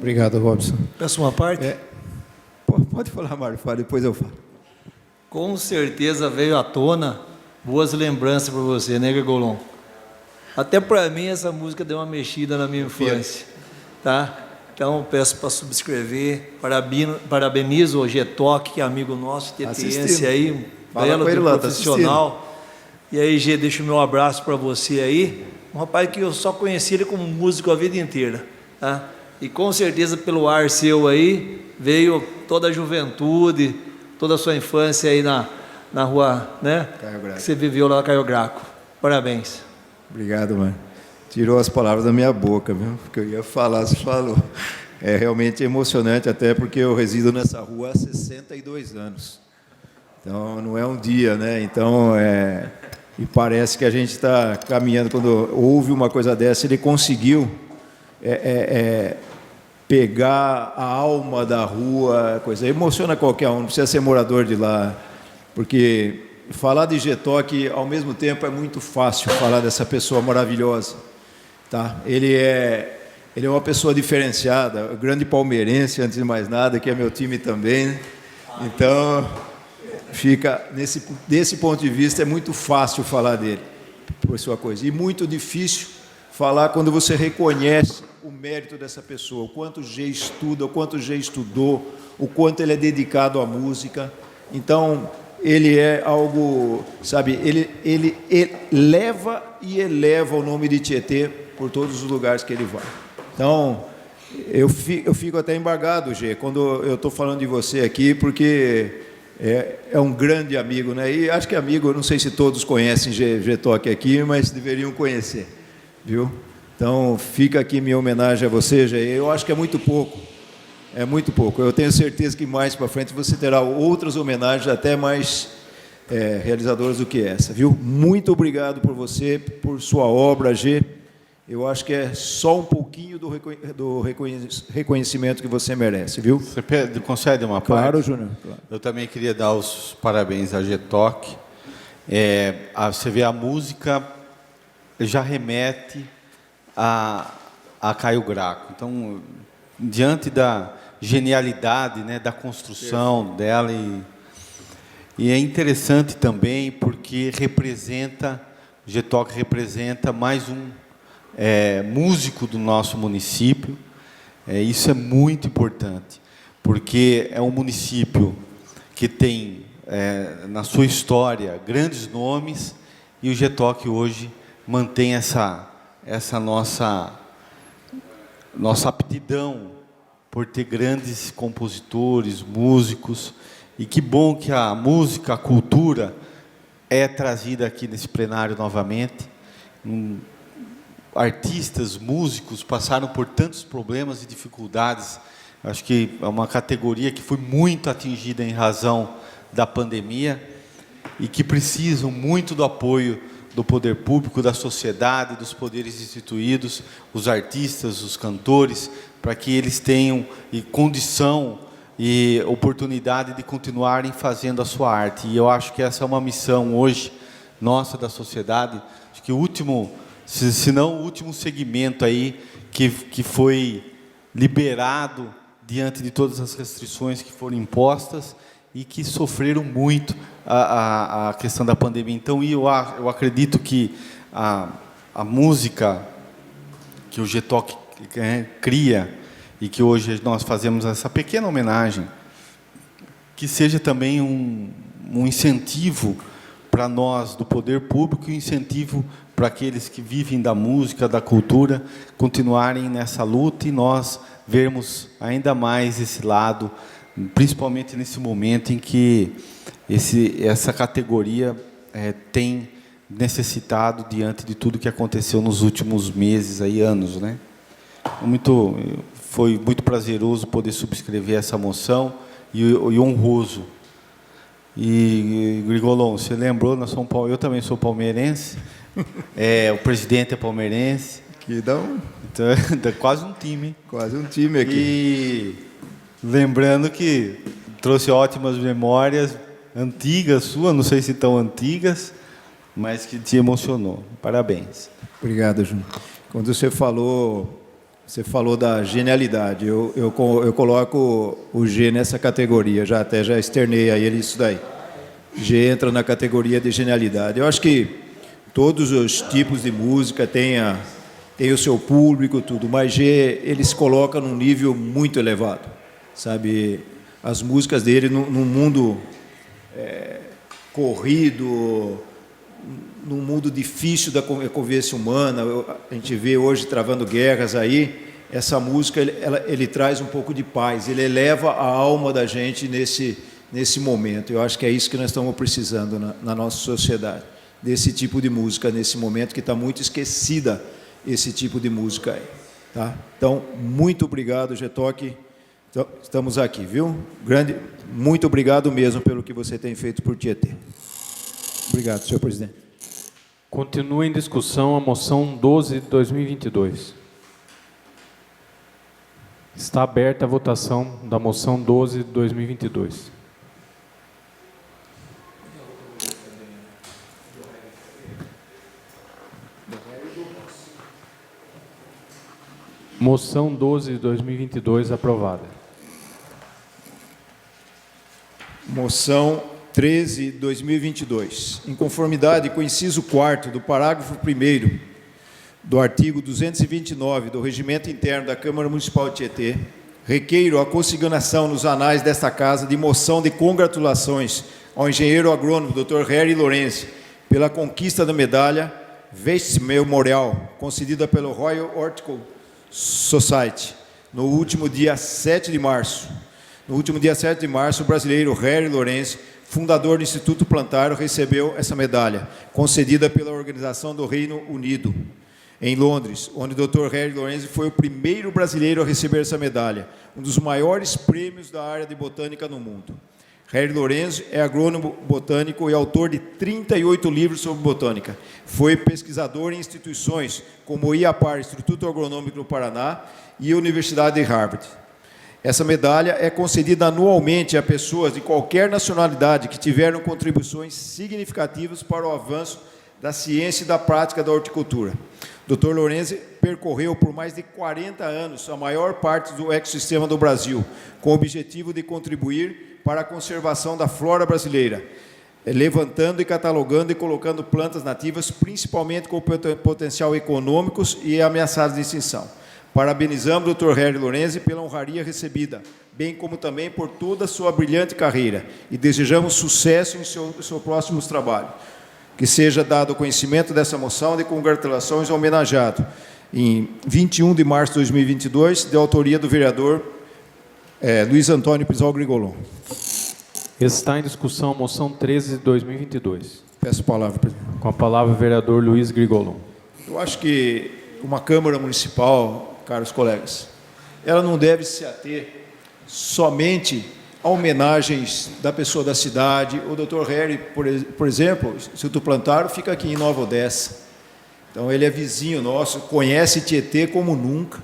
Obrigado, Robson. Peço uma parte? Pode falar, Mário, depois eu falo. Com certeza veio à tona boas lembranças para você, né, Grigolon? Até para mim essa música deu uma mexida na minha infância, tá? Então peço para subscrever, parabenizo o Getoc, que é amigo nosso, tietense aí, um belo profissional. E aí, Gê, deixo o meu abraço para você aí, um rapaz que eu só conheci ele como músico a vida inteira, tá? E com certeza pelo ar seu aí, veio toda a juventude, toda a sua infância aí na rua, né? Caio Graco. Que você viveu lá na Caio Graco. Parabéns. Obrigado, mano. Tirou as palavras da minha boca, viu? Porque eu ia falar, você falou. É realmente emocionante, até porque eu resido nessa rua há 62 anos. Então, não é um dia, né? Então, e parece que a gente está caminhando. Quando houve uma coisa dessa, ele conseguiu pegar a alma da rua, coisa. Emociona qualquer um, não precisa ser morador de lá. Porque falar de Getoc, ao mesmo tempo, é muito fácil falar dessa pessoa maravilhosa. Tá? Ele é uma pessoa diferenciada, grande palmeirense, antes de mais nada, que é meu time também. Né? Então, fica desse ponto de vista, é muito fácil falar dele, por sua coisa. E muito difícil falar quando você reconhece o mérito dessa pessoa, o quanto o G estuda, o quanto o G estudou, o quanto ele é dedicado à música. Então, ele é algo, sabe, ele leva e eleva o nome de Tietê por todos os lugares que ele vai. Então, eu fico até embargado, Gê, quando eu estou falando de você aqui, porque é um grande amigo, né? E acho que amigo, não sei se todos conhecem Getoc aqui, mas deveriam conhecer, viu? Então, fica aqui minha homenagem a você, Gê. Eu acho que é muito pouco. É muito pouco. Eu tenho certeza que mais para frente você terá outras homenagens até mais realizadoras do que essa, viu? Muito obrigado por você, por sua obra, Gê. eu acho que é só um pouquinho do reconhecimento que você merece, viu? Você concede uma parte? Claro, Júnior. Claro. Eu também queria dar os parabéns à GETOC. Você vê, a música já remete a Caio Graco. Então, diante da genialidade, né, da construção dela, e é interessante também porque o GETOC representa mais um músico do nosso município. Isso é muito importante, porque é um município que tem na sua história grandes nomes, e o GETOC hoje mantém essa nossa aptidão por ter grandes compositores, músicos, e que bom que a música, a cultura é trazida aqui nesse plenário novamente. Artistas, músicos passaram por tantos problemas e dificuldades. Acho que é uma categoria que foi muito atingida em razão da pandemia e que precisam muito do apoio do poder público, da sociedade, dos poderes instituídos, os artistas, os cantores, para que eles tenham condição e oportunidade de continuarem fazendo a sua arte. E eu acho que essa é uma missão hoje nossa, da sociedade. Acho que o último, se não o último segmento aí que foi liberado diante de todas as restrições que foram impostas e que sofreram muito a questão da pandemia. Então, eu acredito que a música que o GETOC cria, e que hoje nós fazemos essa pequena homenagem, que seja também um incentivo para nós do poder público, e um incentivo para aqueles que vivem da música, da cultura, continuarem nessa luta, e nós vermos ainda mais esse lado, principalmente nesse momento em que essa categoria tem necessitado diante de tudo que aconteceu nos últimos meses, anos, né? Foi muito prazeroso poder subscrever essa moção e honroso. E, Grigolon, você lembrou, eu também sou palmeirense, o presidente é palmeirense. Que dá então, quase um time. Hein? Quase um time aqui. E lembrando que trouxe ótimas memórias antigas suas, não sei se tão antigas, mas que te emocionou. Parabéns. Obrigado, Júnior. Quando você falou da genialidade. Eu coloco o G nessa categoria, já externei a ele isso daí. G entra na categoria de genialidade. Eu acho que todos os tipos de música têm o seu público, tudo, mas G ele se coloca num nível muito elevado, sabe? As músicas dele num mundo corrido, num mundo difícil da convivência humana, a gente vê hoje travando guerras aí, essa música ele traz um pouco de paz, ele eleva a alma da gente nesse momento. Eu acho que é isso que nós estamos precisando na nossa sociedade, desse tipo de música nesse momento que está muito esquecida, esse tipo de música aí, tá? Então, muito obrigado, GETOC. Estamos aqui, viu? Muito obrigado mesmo pelo que você tem feito por Tietê. Obrigado, senhor presidente. Continua em discussão a moção 12 de 2022. Está aberta a votação da moção 12 de 2022. Moção 12 de 2022 aprovada. Moção 13 de 2022. Em conformidade com o inciso 4º do parágrafo 1º do artigo 229 do Regimento Interno da Câmara Municipal de Tietê, requeiro a consignação nos anais desta Casa de moção de congratulações ao engenheiro agrônomo Dr. Harry Lourenço pela conquista da medalha Vestes Memorial, concedida pelo Royal Horticultural Society, no último dia 7 de março. No último dia 7 de março, o brasileiro Harry Lourenço, fundador do Instituto Plantário, recebeu essa medalha, concedida pela Organização do Reino Unido, em Londres, onde o Dr. Harry Lourenço foi o primeiro brasileiro a receber essa medalha, um dos maiores prêmios da área de botânica no mundo. Harry Lorenzi é agrônomo botânico e autor de 38 livros sobre botânica. Foi pesquisador em instituições como o IAPAR, Instituto Agronômico do Paraná, e a Universidade de Harvard. Essa medalha é concedida anualmente a pessoas de qualquer nacionalidade que tiveram contribuições significativas para o avanço da ciência e da prática da horticultura. Dr. Lorenzi percorreu por mais de 40 anos a maior parte do ecossistema do Brasil, com o objetivo de contribuir para a conservação da flora brasileira, levantando e catalogando e colocando plantas nativas, principalmente com potencial econômicos e ameaçadas de extinção. Parabenizamos o Dr. Harry Lorenzi pela honraria recebida, bem como também por toda a sua brilhante carreira, e desejamos sucesso em seus próximos trabalhos. Que seja dado o conhecimento dessa moção de congratulações ao homenageado, em 21 de março de 2022, de autoria do vereador Luiz Antônio Pizol Grigolon. Está em discussão a moção 13 de 2022. Peço a palavra, presidente. Com a palavra o vereador Luiz Grigolon. Eu acho que uma Câmara Municipal, caros colegas, ela não deve se ater somente a homenagens da pessoa da cidade. O Dr. Harry, por exemplo, Instituto Plantaro, fica aqui em Nova Odessa. Então, ele é vizinho nosso, conhece Tietê como nunca,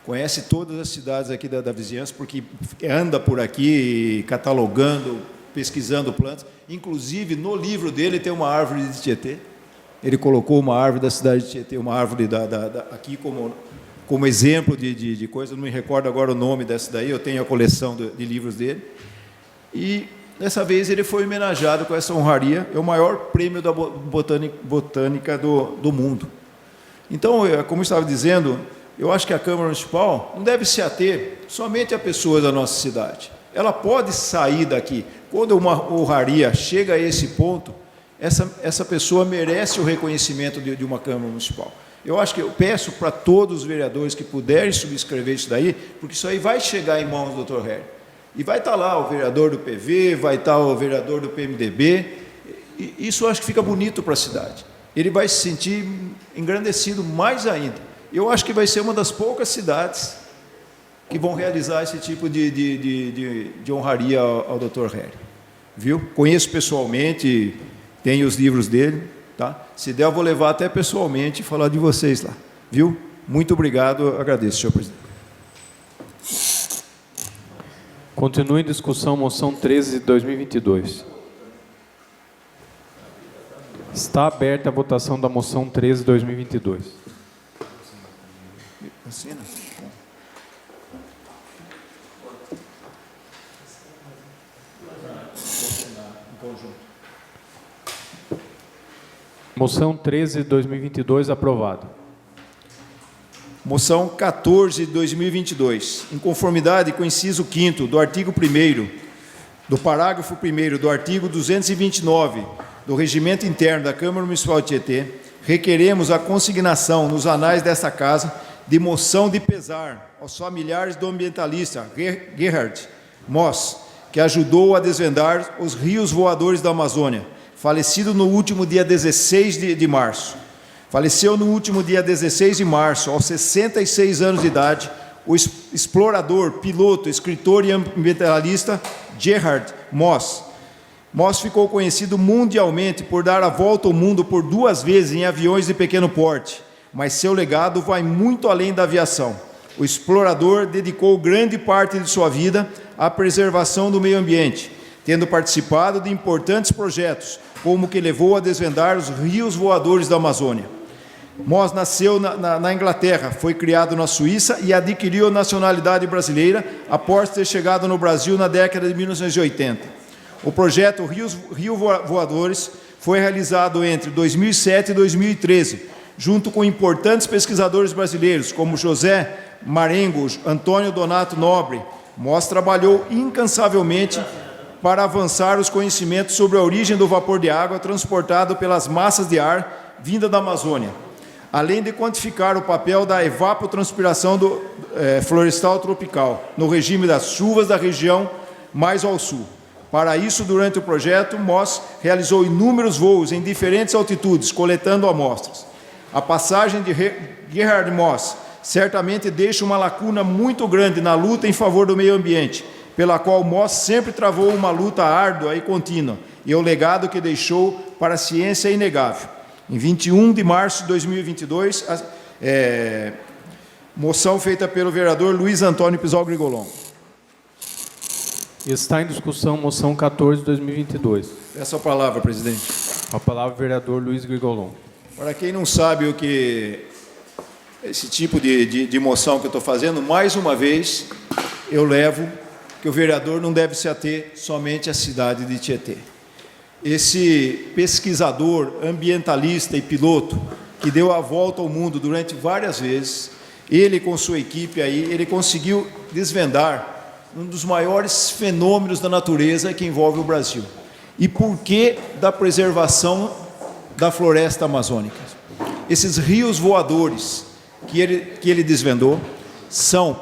conhece todas as cidades aqui da vizinhança, porque anda por aqui catalogando, pesquisando plantas. Inclusive, no livro dele tem uma árvore de Tietê. Ele colocou uma árvore da cidade de Tietê, uma árvore aqui como exemplo de coisa. Não me recordo agora o nome dessa daí, eu tenho a coleção de livros dele. E, dessa vez, ele foi homenageado com essa honraria. É o maior prêmio da botânica do mundo. Então, como eu estava dizendo, eu acho que a Câmara Municipal não deve se ater somente a pessoas da nossa cidade. Ela pode sair daqui. Quando uma honraria chega a esse ponto, essa pessoa merece o reconhecimento de uma Câmara Municipal. Eu acho que eu peço para todos os vereadores que puderem subscrever isso daí, porque isso aí vai chegar em mãos do Dr. Harry. E vai estar lá o vereador do PV, vai estar o vereador do PMDB, e isso eu acho que fica bonito para a cidade. Ele vai se sentir engrandecido mais ainda. Eu acho que vai ser uma das poucas cidades que vão realizar esse tipo de honraria ao Dr. Harry. Viu? Conheço pessoalmente, tenho os livros dele, tá? Se der, eu vou levar até pessoalmente e falar de vocês lá. Viu? Muito obrigado, agradeço, senhor presidente. Continua em discussão a moção 13 de 2022. Está aberta a votação da moção 13 de 2022. Assina. Moção 13 de 2022 aprovada. Moção 14 de 2022. Em conformidade com o inciso 5º do artigo 1º, do parágrafo 1º do artigo 229 do Regimento Interno da Câmara Municipal de Tietê, requeremos a consignação nos anais desta Casa de moção de pesar aos familiares do ambientalista Gerhard Moss, que ajudou a desvendar os rios voadores da Amazônia, falecido no último dia 16 de março. Faleceu no último dia 16 de março, aos 66 anos de idade, o explorador, piloto, escritor e ambientalista Gerhard Moss. Moss ficou conhecido mundialmente por dar a volta ao mundo por 2 vezes em aviões de pequeno porte, mas seu legado vai muito além da aviação. O explorador dedicou grande parte de sua vida à preservação do meio ambiente, tendo participado de importantes projetos, como o que levou a desvendar os rios voadores da Amazônia. Moss nasceu na Inglaterra, foi criado na Suíça e adquiriu a nacionalidade brasileira após ter chegado no Brasil na década de 1980. O projeto Rio Voadores foi realizado entre 2007 e 2013, junto com importantes pesquisadores brasileiros, como José Marengo, Antônio Donato Nobre. Moss trabalhou incansavelmente para avançar os conhecimentos sobre a origem do vapor de água transportado pelas massas de ar vinda da Amazônia, além de quantificar o papel da evapotranspiração florestal tropical no regime das chuvas da região mais ao sul. Para isso, durante o projeto, Moss realizou inúmeros voos em diferentes altitudes, coletando amostras. A passagem de Gerhard Moss certamente deixa uma lacuna muito grande na luta em favor do meio ambiente, pela qual o MOS sempre travou uma luta árdua e contínua, e o legado que deixou para a ciência é inegável. Em 21 de março de 2022, moção feita pelo vereador Luiz Antônio Pizol Grigolon. Está em discussão moção 14 de 2022. Peço a palavra, presidente. A palavra, vereador Luiz Grigolon. Para quem não sabe o que esse tipo de moção que eu estou fazendo, mais uma vez eu levo que o vereador não deve se ater somente à cidade de Tietê. Esse pesquisador, ambientalista e piloto, que deu a volta ao mundo durante várias vezes, ele com sua equipe aí, ele conseguiu desvendar um dos maiores fenômenos da natureza que envolve o Brasil. E por que da preservação da floresta amazônica? Esses rios voadores que ele desvendou são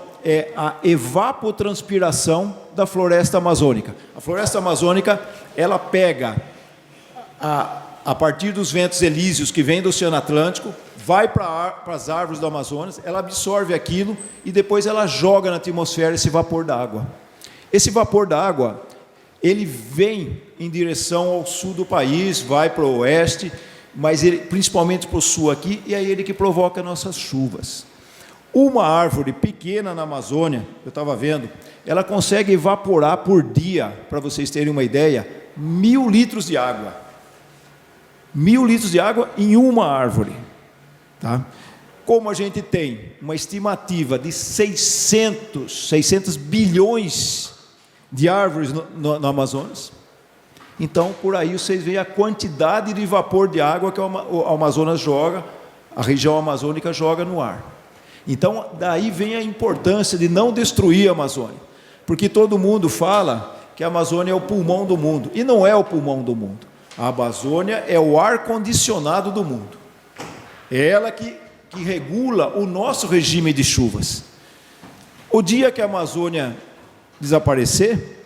a evapotranspiração da floresta amazônica. A floresta amazônica, ela pega a partir dos ventos elíseos que vêm do Oceano Atlântico, vai para as árvores do Amazonas, ela absorve aquilo e depois ela joga na atmosfera esse vapor d'água. Esse vapor d'água, ele vem em direção ao sul do país, vai para o oeste, mas ele, principalmente para o sul aqui, e é ele que provoca nossas chuvas. Uma árvore pequena na Amazônia, eu estava vendo, ela consegue evaporar por dia, para vocês terem uma ideia, 1.000 litros de água. 1.000 litros de água em uma árvore. Tá? Como a gente tem uma estimativa de 600 bilhões de árvores no Amazonas, então por aí vocês veem a quantidade de vapor de água que o Amazonas joga, a região amazônica joga no ar. Então daí vem a importância de não destruir a Amazônia, porque todo mundo fala que a Amazônia é o pulmão do mundo, e não é o pulmão do mundo. A Amazônia é o ar-condicionado do mundo. É ela que regula o nosso regime de chuvas. O dia que a Amazônia desaparecer,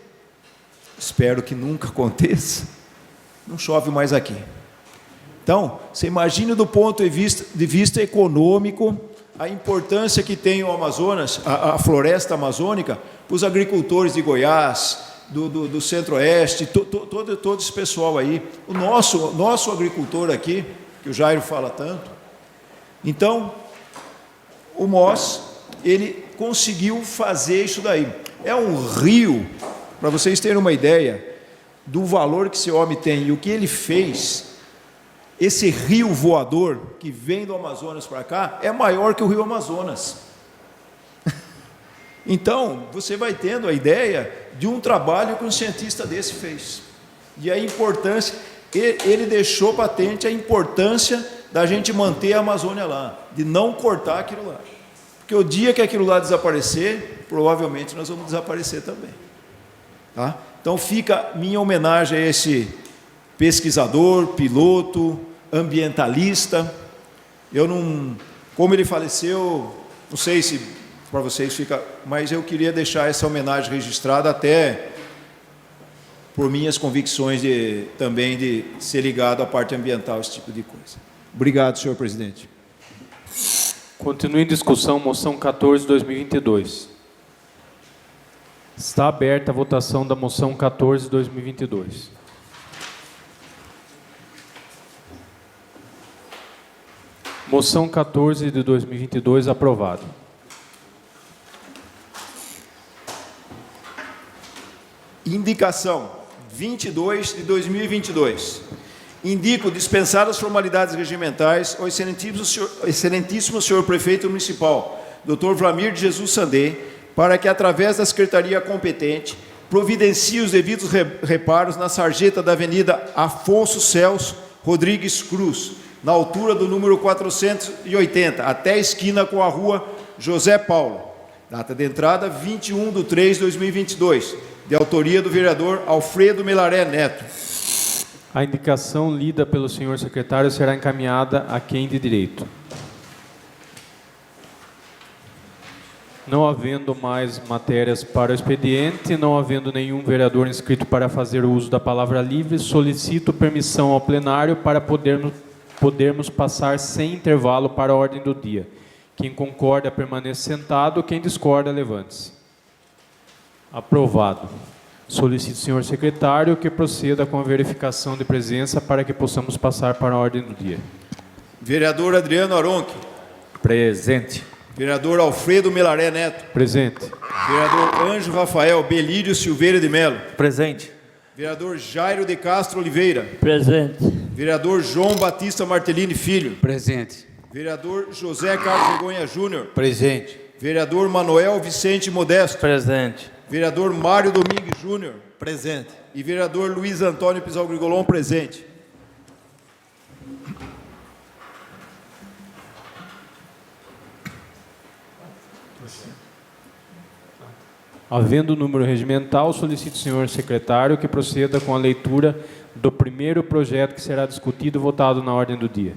espero que nunca aconteça, não chove mais aqui. Então, você imagina do ponto de vista econômico, a importância que tem o Amazonas, a floresta amazônica, para os agricultores de Goiás, do Centro-Oeste, todo esse pessoal aí, o nosso agricultor aqui, que o Jairo fala tanto. Então, o MOS, ele conseguiu fazer isso daí. É um rio, para vocês terem uma ideia do valor que esse homem tem e o que ele fez. Esse rio voador que vem do Amazonas para cá é maior que o rio Amazonas. Então, você vai tendo a ideia de um trabalho que um cientista desse fez. E a importância, ele deixou patente a importância da gente manter a Amazônia lá, de não cortar aquilo lá. Porque o dia que aquilo lá desaparecer, provavelmente nós vamos desaparecer também. Tá? Então fica minha homenagem a esse pesquisador, piloto, ambientalista. Eu não, como ele faleceu, não sei se para vocês fica, mas eu queria deixar essa homenagem registrada até por minhas convicções também de ser ligado à parte ambiental, esse tipo de coisa. Obrigado, senhor presidente. Continua em discussão moção 14 de 2022. Está aberta a votação da moção 14 de 2022. Moção 14 de 2022 aprovada. Indicação 22 de 2022. Indico dispensar as formalidades regimentais ao excelentíssimo senhor prefeito municipal, Dr. Vlamir de Jesus Sandê, para que, através da secretaria competente, providencie os devidos reparos na sarjeta da Avenida Afonso Celso Rodrigues Cruz, na altura do número 480, até a esquina com a rua José Paulo. Data de entrada, 21/3/2022, de autoria do vereador Alfredo Melaré Neto. A indicação lida pelo senhor secretário será encaminhada a quem de direito. Não havendo mais matérias para o expediente, não havendo nenhum vereador inscrito para fazer uso da palavra livre, solicito permissão ao plenário para podermos passar sem intervalo para a ordem do dia. Quem concorda, permaneça sentado. Quem discorda, levante-se. Aprovado. Solicito, senhor secretário, que proceda com a verificação de presença para que possamos passar para a ordem do dia. Vereador Adriano Aronchi. Presente. Vereador Alfredo Melaré Neto. Presente. Vereador Anjo Rafael Belídio Silveira de Melo. Presente. Vereador Jairo de Castro Oliveira. Presente. Vereador João Batista Martellini Filho. Presente. Vereador José Carlos Vergonha Júnior. Presente. Vereador Manuel Vicente Modesto. Presente. Vereador Mário Domingues Júnior. Presente. E vereador Luiz Antônio Pizal Grigolon, presente. Havendo número regimental, solicito, senhor secretário, que proceda com a leitura do primeiro projeto que será discutido e votado na ordem do dia.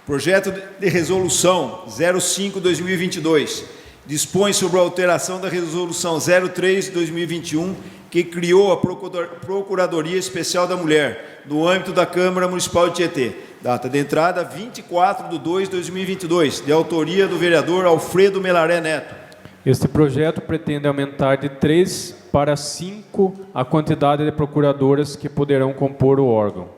Projeto de resolução 05/2022 dispõe sobre a alteração da resolução 03/2021 que criou a Procuradoria Especial da Mulher no âmbito da Câmara Municipal de Tietê. Data de entrada 24/2/2022, de autoria do vereador Alfredo Melaré Neto. Este projeto pretende aumentar de 3 para 5 a quantidade de procuradoras que poderão compor o órgão.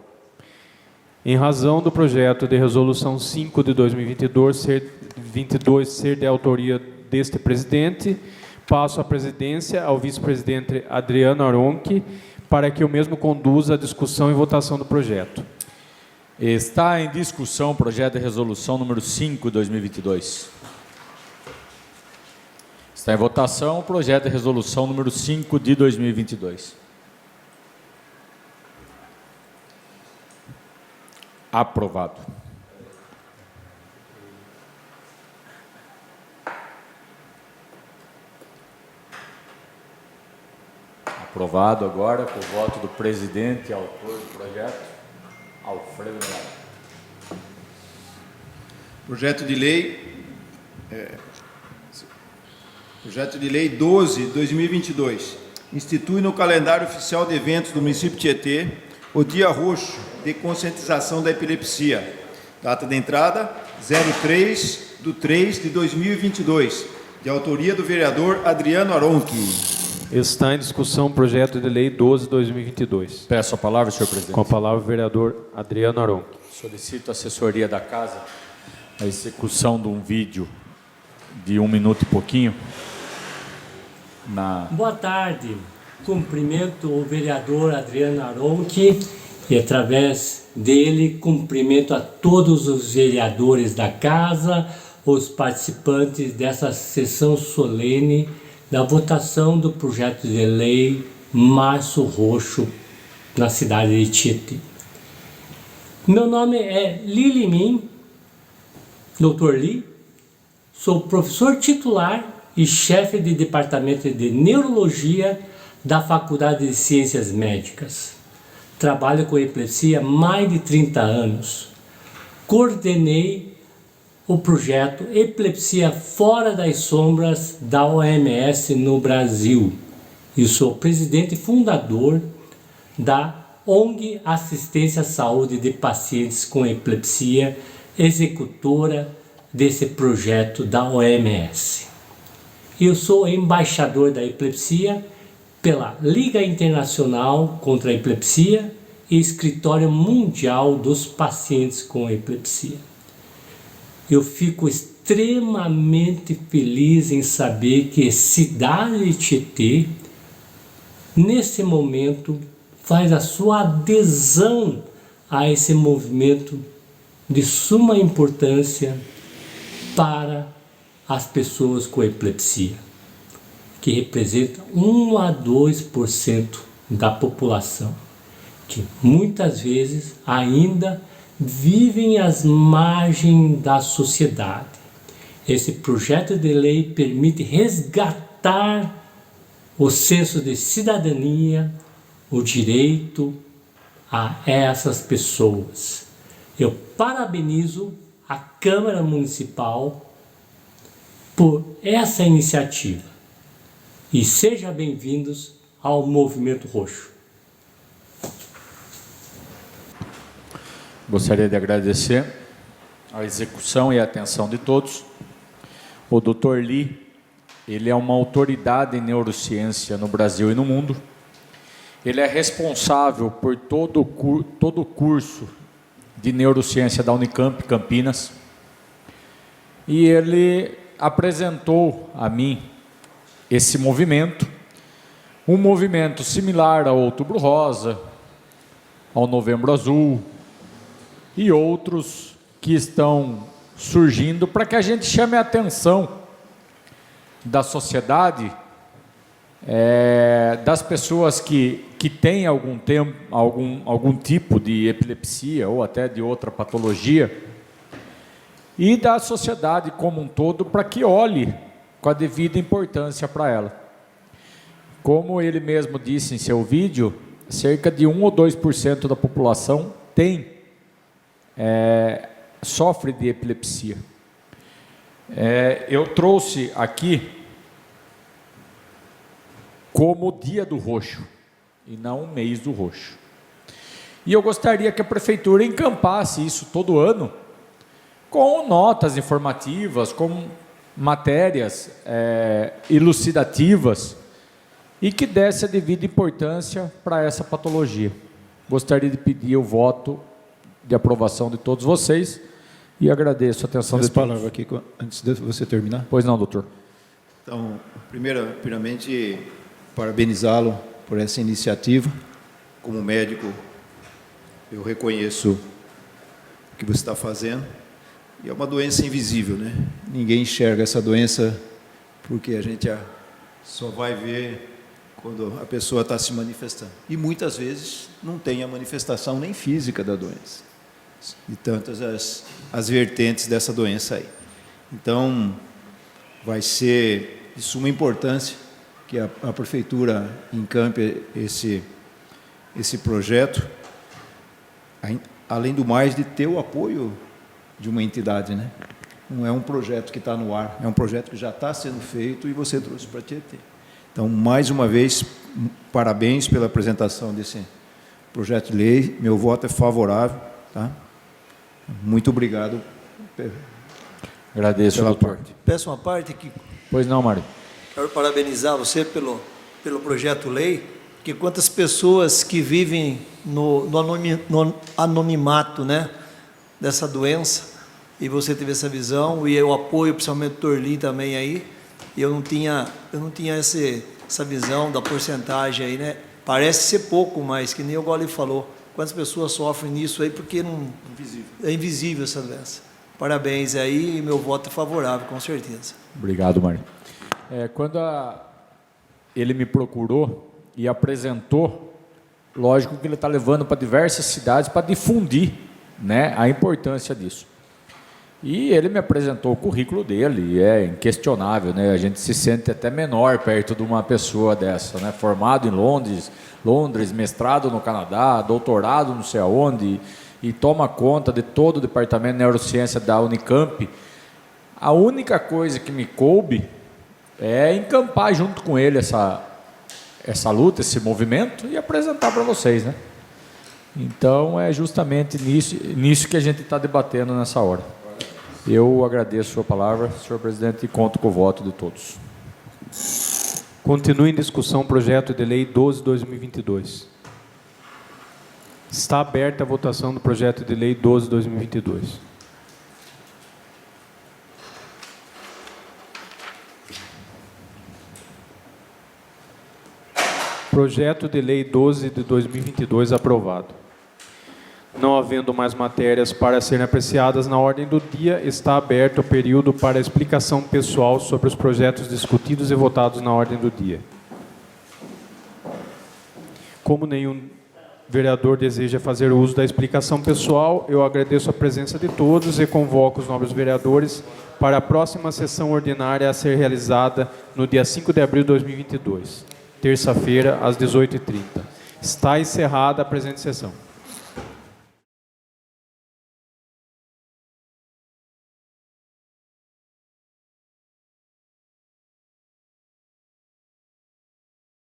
Em razão do projeto de resolução 5 de 2022 ser de autoria deste presidente, passo a presidência ao vice-presidente Adriano Aronchi para que o mesmo conduza a discussão e votação do projeto. Está em discussão o projeto de resolução número 5, 2022. Está em votação o projeto de resolução número 5 de 2022. Aprovado. Aprovado agora com o voto do presidente e autor do projeto, Alfredo Melaré. Projeto de Lei 12/2022 institui no calendário oficial de eventos do município de Tietê o Dia Roxo de Conscientização da Epilepsia. Data de entrada 03/3/2022, de autoria do vereador Adriano Aronchi. Está em discussão o projeto de lei 12/2022. Peço a palavra, senhor presidente. Com a palavra o vereador Adriano Aronchi. Solicito a assessoria da casa a execução de um vídeo de 1 minuto e pouquinho. Boa tarde. Cumprimento o vereador Adriano Aronchi e, através dele, cumprimento a todos os vereadores da casa, os participantes dessa sessão solene da votação do projeto de lei Março Roxo na cidade de Tietê. Meu nome é Lilimim, Dr. Li, sou professor titular e chefe de departamento de neurologia da Faculdade de Ciências Médicas. Trabalho com epilepsia há mais de 30 anos. Coordenei o projeto Epilepsia Fora das Sombras da OMS no Brasil e sou presidente e fundador da ONG Assistência à Saúde de Pacientes com Epilepsia, executora desse projeto da OMS. Eu sou embaixador da epilepsia pela Liga Internacional contra a Epilepsia e Escritório Mundial dos Pacientes com Epilepsia. Eu fico extremamente feliz em saber que a cidade de Tietê, nesse momento, faz a sua adesão a esse movimento de suma importância para as pessoas com epilepsia, que representa 1 a 2% da população, que muitas vezes ainda vivem às margens da sociedade. Esse projeto de lei permite resgatar o senso de cidadania, o direito a essas pessoas. Eu parabenizo a Câmara Municipal por essa iniciativa e sejam bem-vindos ao Movimento Roxo. Gostaria de agradecer a execução e a atenção de todos. O Dr. Li Ele é uma autoridade em neurociência no Brasil e no mundo. Ele é responsável por todo o curso de neurociência da Unicamp, Campinas. E ele apresentou a mim esse movimento, um movimento similar ao Outubro Rosa, ao Novembro Azul e outros que estão surgindo para que a gente chame a atenção da sociedade, das pessoas que têm algum tipo de epilepsia ou até de outra patologia, e da sociedade como um todo, para que olhe com a devida importância para ela. Como ele mesmo disse em seu vídeo, cerca de 1 ou 2% da população sofre de epilepsia. Eu trouxe aqui como Dia do Roxo, e não o mês do roxo. E eu gostaria que a prefeitura encampasse isso todo ano, com notas informativas, com matérias elucidativas, e que desse a devida importância para essa patologia. Gostaria de pedir o voto de aprovação de todos vocês, e agradeço a atenção de todos. Palavra aqui, antes de você terminar. Pois não, doutor. Então, primeiramente, parabenizá-lo por essa iniciativa. Como médico, eu reconheço o que você está fazendo. E é uma doença invisível, né? Ninguém enxerga essa doença, porque a gente só vai ver quando a pessoa está se manifestando. E muitas vezes não tem a manifestação nem física da doença. E tantas as vertentes dessa doença aí. Então, vai ser de suma importância que a prefeitura encampe esse projeto, além do mais de ter o apoio de uma entidade, né? Não é um projeto que está no ar, é um projeto que já está sendo feito e você trouxe para Tietê. Então, mais uma vez, parabéns pela apresentação desse projeto de lei. Meu voto é favorável, tá? Muito obrigado. Agradeço, doutor. Peço uma parte que... Pois não, Mário. Quero parabenizar você pelo projeto lei, que quantas pessoas que vivem no anonimato, né, dessa doença, e você teve essa visão, e eu apoio principalmente o Torlim também aí, e eu não tinha essa visão da porcentagem aí, né? Parece ser pouco, mas que nem o Goli falou, quantas pessoas sofrem nisso aí, porque é invisível essa doença. Parabéns aí, e meu voto é favorável, com certeza. Obrigado, Mário. Quando ele me procurou e apresentou, lógico que ele está levando para diversas cidades para difundir, né, a importância disso. E ele me apresentou o currículo dele, e é inquestionável, né? A gente se sente até menor perto de uma pessoa dessa, né? Formado em Londres, mestrado no Canadá, doutorado não sei aonde, e toma conta de todo o departamento de neurociência da Unicamp. A única coisa que me coube é encampar junto com ele essa luta, esse movimento, e apresentar para vocês, né? Então, é justamente nisso que a gente está debatendo nessa hora. Eu agradeço a sua palavra, senhor presidente, e conto com o voto de todos. Continua em discussão o projeto de lei 12/2022. Está aberta a votação do projeto de lei 12/2022. Projeto de lei 12 de 2022 aprovado. Não havendo mais matérias para serem apreciadas na ordem do dia, está aberto o período para explicação pessoal sobre os projetos discutidos e votados na ordem do dia. Como nenhum vereador deseja fazer uso da explicação pessoal, eu agradeço a presença de todos e convoco os nobres vereadores para a próxima sessão ordinária a ser realizada no dia 5 de abril de 2022, terça-feira, às 18h30. Está encerrada a presente sessão.